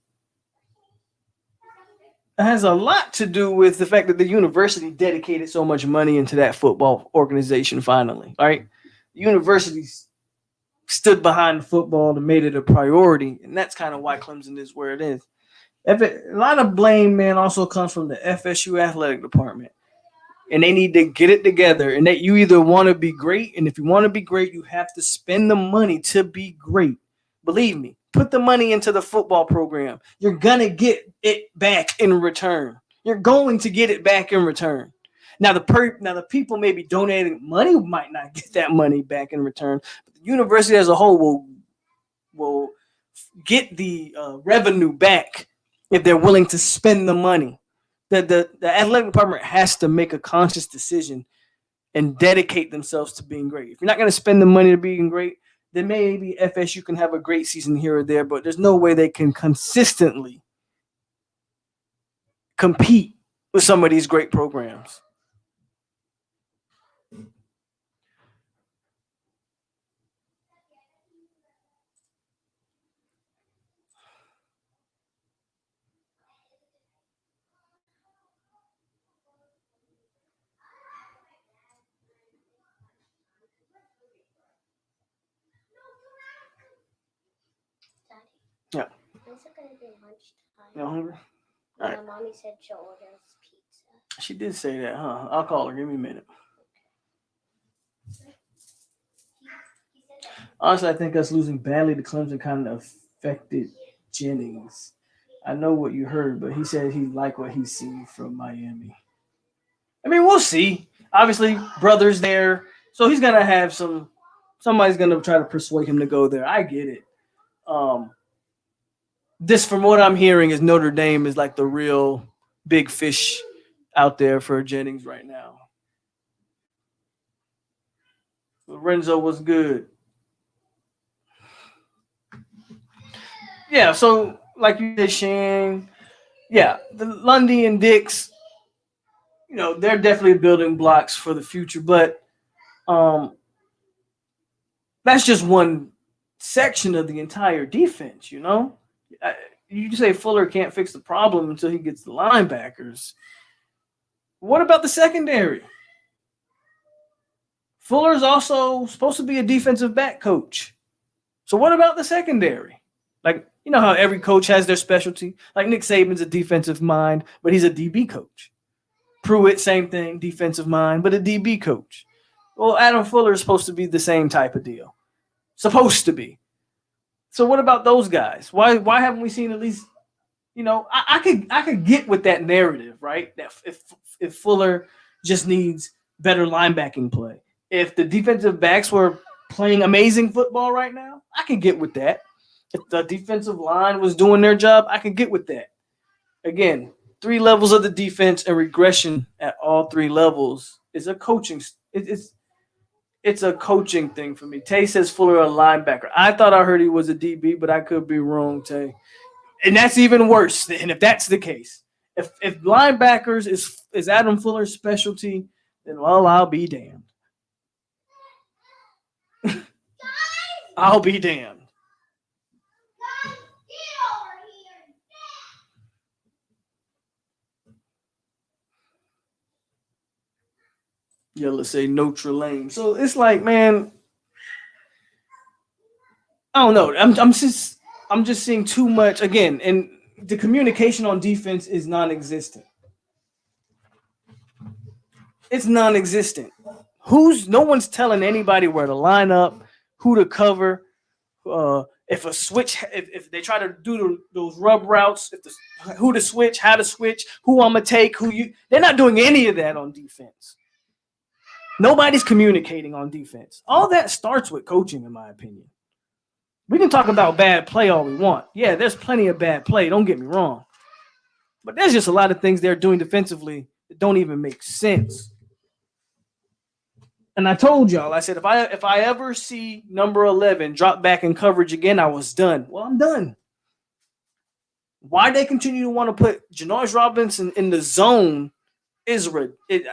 the fact that the university dedicated so much money into that football organization finally, right? The university stood behind football and made it a priority, and that's kind of why Clemson is where it is. A lot of blame, man, also comes from the FSU athletic department. And they need to get it together. And that you either want to be great, and if you want to be great, you have to spend the money to be great. Believe me, put the money into the football program. You're going to get it back in return. You're going to get it back in return. Now, the people maybe donating money might not get that money back in return. But the university as a whole will get the revenue back if they're willing to spend the money. The athletic department has to make a conscious decision and dedicate themselves to being great. If you're not going to spend the money to being great, then maybe FSU can have a great season here or there, but there's no way they can consistently compete with some of these great programs. Yeah. When's it gonna be lunchtime? You hungry? All right. Mommy said she'll order us pizza. She did say that, huh? I'll call her. Give me a minute. Honestly, I think us losing badly to Clemson kind of affected Jennings. I know what you heard, but he said he liked what he's seen from Miami. I mean, we'll see. Obviously, brother's there, so he's gonna have somebody's gonna try to persuade him to go there. I get it. This, from what I'm hearing, is Notre Dame is like the real big fish out there for Jennings right now. Lorenzo was good. Yeah, so like you said, Shane, yeah, the Lundy and Dix, they're definitely building blocks for the future, but that's just one section of the entire defense, You say Fuller can't fix the problem until he gets the linebackers. What about the secondary? Fuller's also supposed to be a defensive back coach. So what about the secondary? Like, you know how every coach has their specialty? Like Nick Saban's a defensive mind, but he's a DB coach. Pruitt, same thing, defensive mind, but a DB coach. Well, Adam Fuller is supposed to be the same type of deal. Supposed to be. So what about those guys? Why haven't we seen at least, I could get with that narrative, right? That if Fuller just needs better linebacking play. If the defensive backs were playing amazing football right now, I can get with that. If the defensive line was doing their job, I could get with that. Again, 3 levels of the defense and regression at all 3 levels is a coaching. It's it's a coaching thing for me. Tay says Fuller a linebacker. I thought I heard he was a DB, but I could be wrong, Tay. And that's even worse. And if that's the case, if linebackers is Adam Fuller's specialty, then well, I'll be damned. I'll be damned. Yeah, let's say Notre Dame. So it's like, man, I don't know. I'm just seeing too much again, and the communication on defense is non-existent. It's non-existent. No one's telling anybody where to line up, who to cover. If a switch, if they try to do those rub routes, who to switch, how to switch, who I'm gonna take, they're not doing any of that on defense. Nobody's communicating on defense. All that starts with coaching, in my opinion. We can talk about bad play all we want. Yeah, there's plenty of bad play. Don't get me wrong. But there's just a lot of things they're doing defensively that don't even make sense. And I told y'all, I said, if I ever see number 11 drop back in coverage again, I was done. Well, I'm done. Why they continue to want to put Janoris Robinson in the zone is it's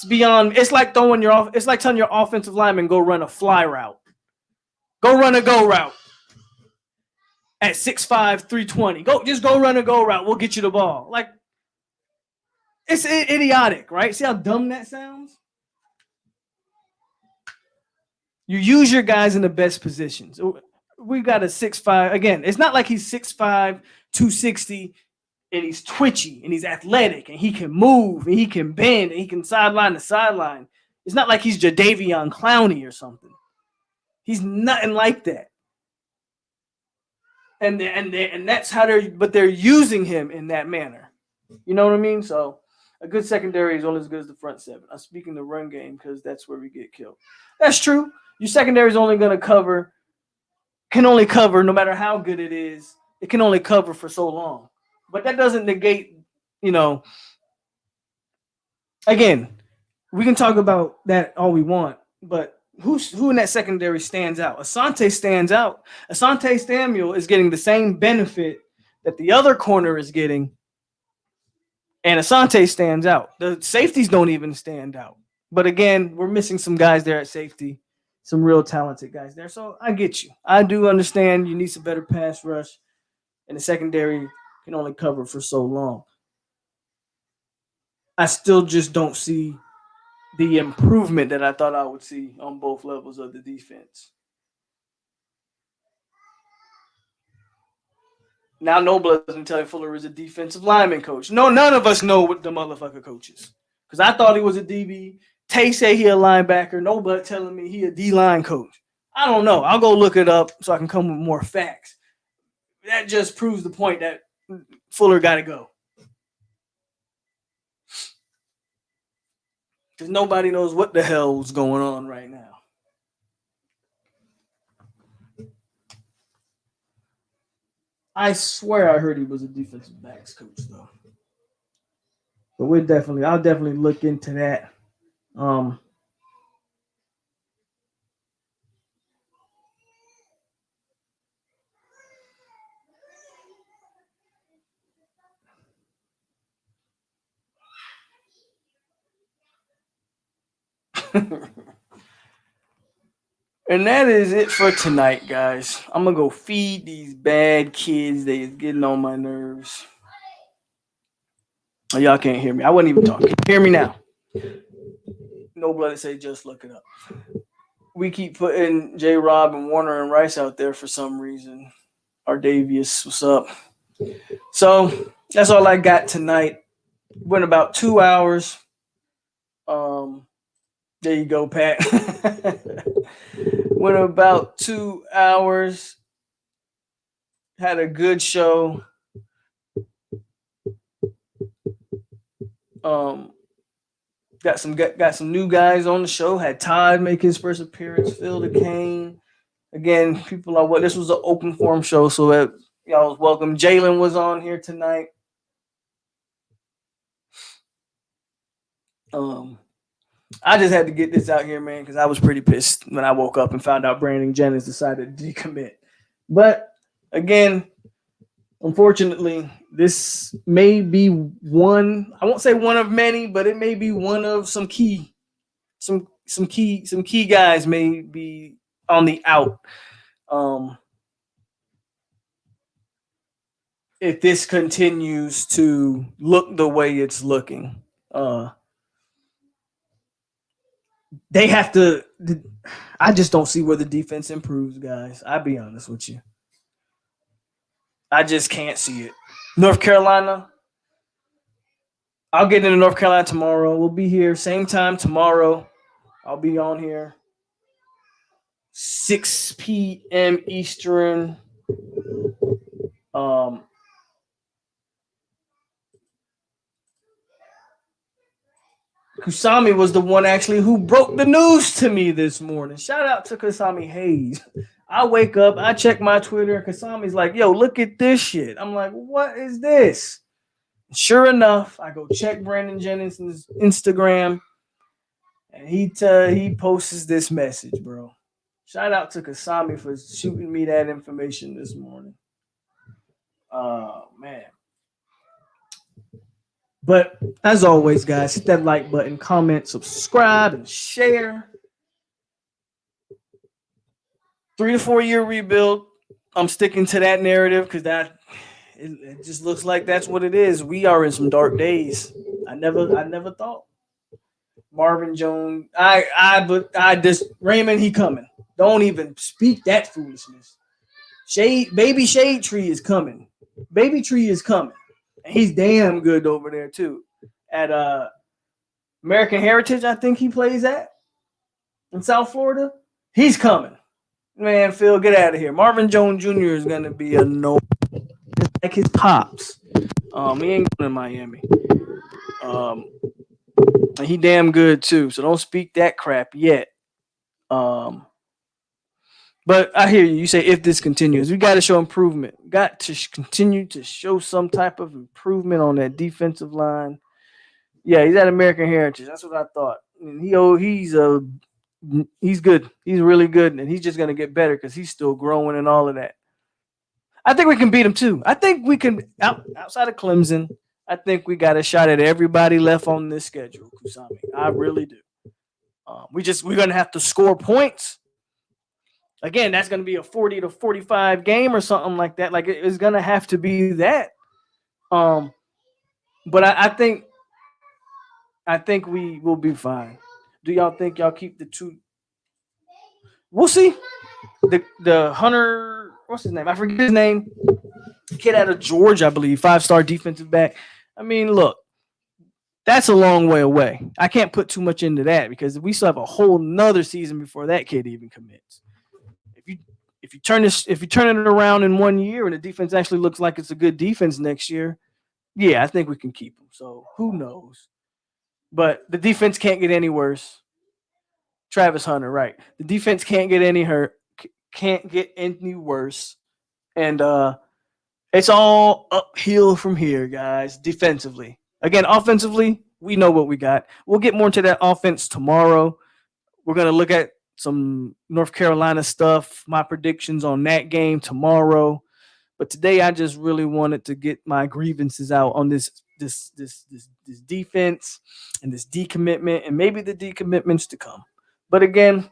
beyond. It's like telling your offensive lineman go run a fly route. Go run a go route at 6'5", 320. Just go run a go route. We'll get you the ball. Like, it's idiotic, right? See how dumb that sounds? You use your guys in the best positions. We got a 6'5". Again, it's not like he's 6'5", 260, and he's twitchy, and he's athletic, and he can move, and he can bend, and he can sideline to sideline. It's not like he's Jadeveon Clowney or something. He's nothing like that. And that's how they're using him in that manner. You know what I mean? So a good secondary is only as good as the front seven. I'm speaking the run game because that's where we get killed. That's true. Your secondary is only going to can only cover, no matter how good it is, it can only cover for so long. But that doesn't negate, again, we can talk about that all we want, but who in that secondary stands out? Asante stands out. Asante Samuel is getting the same benefit that the other corner is getting, and Asante stands out. The safeties don't even stand out. But again, we're missing some guys there at safety, some real talented guys there. So I get you. I do understand you need some better pass rush, and the secondary can only cover for so long. I still just don't see the improvement that I thought I would see on both levels of the defense. Now Noble doesn't tell you Fuller is a defensive lineman coach. No, none of us know what the motherfucker coach is. Because I thought he was a DB. Tay say he a linebacker. Noble telling me he a D-line coach. I don't know. I'll go look it up so I can come with more facts. That just proves the point that Fuller got to go. Because nobody knows what the hell's going on right now. I swear I heard he was a defensive backs coach, though. But I'll definitely look into that. And that is it for tonight, guys. I'm going to go feed these bad kids. They is getting on my nerves. Oh, y'all can't hear me. I wasn't even talking. Hear me now. No blood say just look it up. We keep putting J-Rob and Warner and Rice out there for some reason. Ardavius, what's up? So that's all I got tonight. Went about 2 hours. There you go, Pat. Went about 2 hours. Had a good show. Got some new guys on the show. Had Todd make his first appearance. Phil DeCane. Again, people are this was an open forum show, so y'all was welcome. Jalen was on here tonight. I just had to get this out here, man, because I was pretty pissed when I woke up and found out Brandon Jennings decided to decommit. But again, unfortunately, this may be one. I won't say one of many, but it may be one of some key guys may be on the out. If this continues to look the way it's looking, they have to. I just don't see where the defense improves, guys. I'll be honest with you. I just can't see it. North Carolina. I'll get into North Carolina tomorrow. We'll be here same time tomorrow. I'll be on here 6 p.m. Eastern. Kusami was the one actually who broke the news to me this morning. Shout out to Kusami Hayes. I wake up, I check my Twitter, and Kasami's like, yo, look at this shit. I'm like, what is this? Sure enough, I go check Brandon Jennings' Instagram, and he posts this message, bro. Shout out to Kasami for shooting me that information this morning. Oh, man. But as always, guys, hit that like button, comment, subscribe, and share. 3 to 4 year rebuild. I'm sticking to that narrative because it just looks like that's what it is. We are in some dark days. I never thought. Marvin Jones. Raymond, he coming. Don't even speak that foolishness. Baby Shade Tree is coming. Baby Tree is coming. And he's damn good over there too. At American Heritage, I think he plays at in South Florida. He's coming. Man, Phil, get out of here. Marvin Jones Jr. is gonna be a no, just like his pops. He ain't going to Miami. And he damn good too. So don't speak that crap yet. But I hear you. You say if this continues, we got to show improvement. Got to continue to show some type of improvement on that defensive line. Yeah, he's at American Heritage. That's what I thought. And he's good. He's really good, and he's just gonna get better because he's still growing and all of that. I think we can beat him too. I think we can outside of Clemson. I think we got a shot at everybody left on this schedule, Kusami. I really do. We're gonna have to score points. Again, that's going to be a 40 to 45 game or something like that. Like it's going to have to be that. But I think we will be fine. Do y'all think y'all keep the two? We'll see. The Hunter, what's his name? I forget his name. Kid out of Georgia, I believe, 5-star defensive back. I mean, look, that's a long way away. I can't put too much into that because we still have a whole nother season before that kid even commits. If you turn it around in 1 year and the defense actually looks like it's a good defense next year, yeah, I think we can keep them. So who knows? But the defense can't get any worse. Travis Hunter, right? The defense can't get any worse, and it's all uphill from here, guys. Defensively, again, offensively, we know what we got. We'll get more into that offense tomorrow. We're gonna look at some North Carolina stuff, my predictions on that game tomorrow. But today I just really wanted to get my grievances out on this defense and this decommitment and maybe the decommitments to come. But again,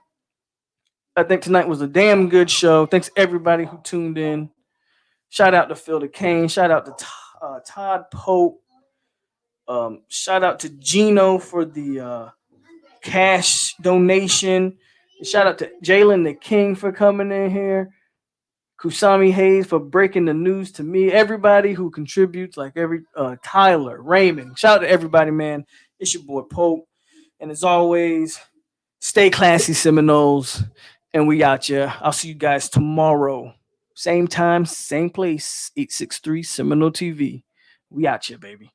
I think tonight was a damn good show. Thanks everybody who tuned in. Shout out to Phil DeCane. Shout out to Todd Pope. Shout out to Gino for the cash donation. Shout out to Jalen the King for coming in here. Kusami Hayes for breaking the news to me. Everybody who contributes, like Tyler, Raymond. Shout out to everybody, man. It's your boy Pope. And as always, stay classy, Seminoles. And we out here. I'll see you guys tomorrow. Same time, same place. 863 Seminole TV. We out here, baby.